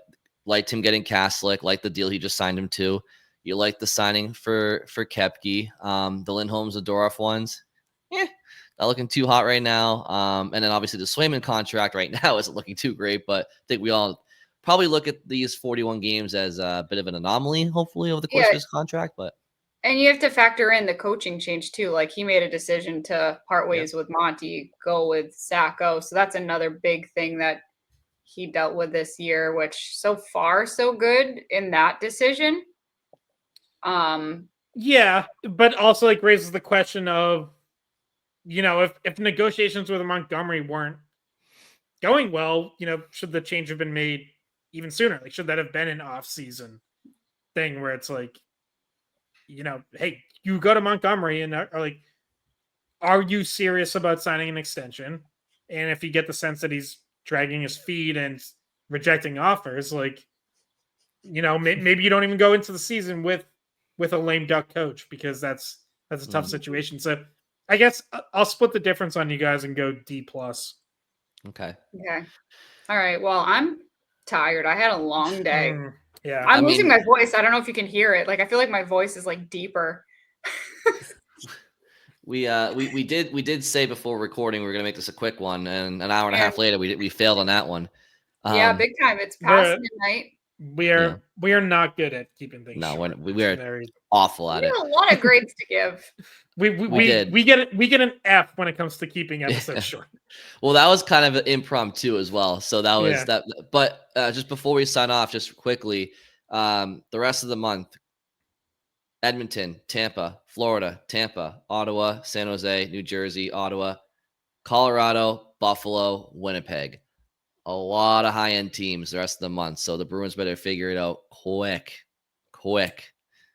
liked him getting Kaslik, like the deal he just signed him to. You like the signing for Koepke. The Lindholms, the Dorff ones, not looking too hot right now. And then obviously the Swayman contract right now isn't looking too great, but I think we all probably look at these 41 games as a bit of an anomaly, hopefully, over the course of his contract. And you have to factor in the coaching change too. Like he made a decision to part ways with Monty, go with Sacco. So that's another big thing that he dealt with this year, which so far so good in that decision. Yeah, but also like raises the question of, if negotiations with Montgomery weren't going well, should the change have been made even sooner? Like, should that have been an off-season thing where it's like, hey, you go to Montgomery and are like, are you serious about signing an extension? And if you get the sense that he's dragging his feet and rejecting offers, like, maybe you don't even go into the season with a lame duck coach, because that's a tough situation. So I guess I'll split the difference on you guys and go D+. Okay. All right. Well, I'm tired. I had a long day. Yeah. I'm losing my voice. I don't know if you can hear it. Like, I feel like my voice is like deeper. We did say before recording we were gonna make this a quick one, and an hour and a half later we failed on that one. Yeah, big time. It's past midnight. We are not good at keeping things. No, short. we are awful at it. A lot of grades to give. We get an F when it comes to keeping episodes short. Well, that was kind of impromptu as well. So that was that. But just before we sign off, just quickly, the rest of the month: Edmonton, Tampa, Florida, Tampa, Ottawa, San Jose, New Jersey, Ottawa, Colorado, Buffalo, Winnipeg. A lot of high-end teams the rest of the month. So the Bruins better figure it out quick.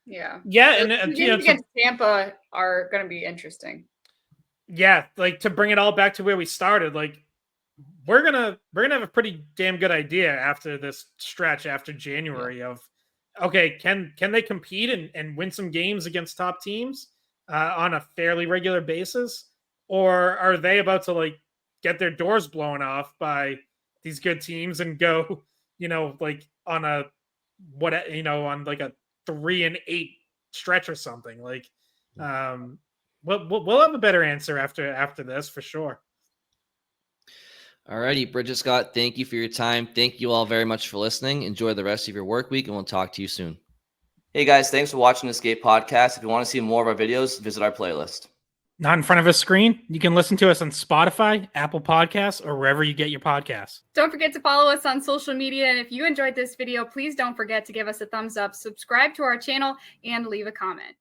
Yeah. Yeah, and against Tampa are going to be interesting. Yeah, like to bring it all back to where we started, like we're gonna have a pretty damn good idea after this stretch after January of okay, can they compete and win some games against top teams on a fairly regular basis, or are they about to like get their doors blown off by these good teams and go, like on a on like a 3-8 stretch or something? Like, we'll have a better answer after this for sure. Alrighty, Bridget, Scott, thank you for your time. Thank you all very much for listening. Enjoy the rest of your work week, and we'll talk to you soon. Hey guys, thanks for watching the Skate Podcast. If you want to see more of our videos, visit our playlist. Not in front of a screen? You can listen to us on Spotify, Apple Podcasts, or wherever you get your podcasts. Don't forget to follow us on social media. And if you enjoyed this video, please don't forget to give us a thumbs up, subscribe to our channel, and leave a comment.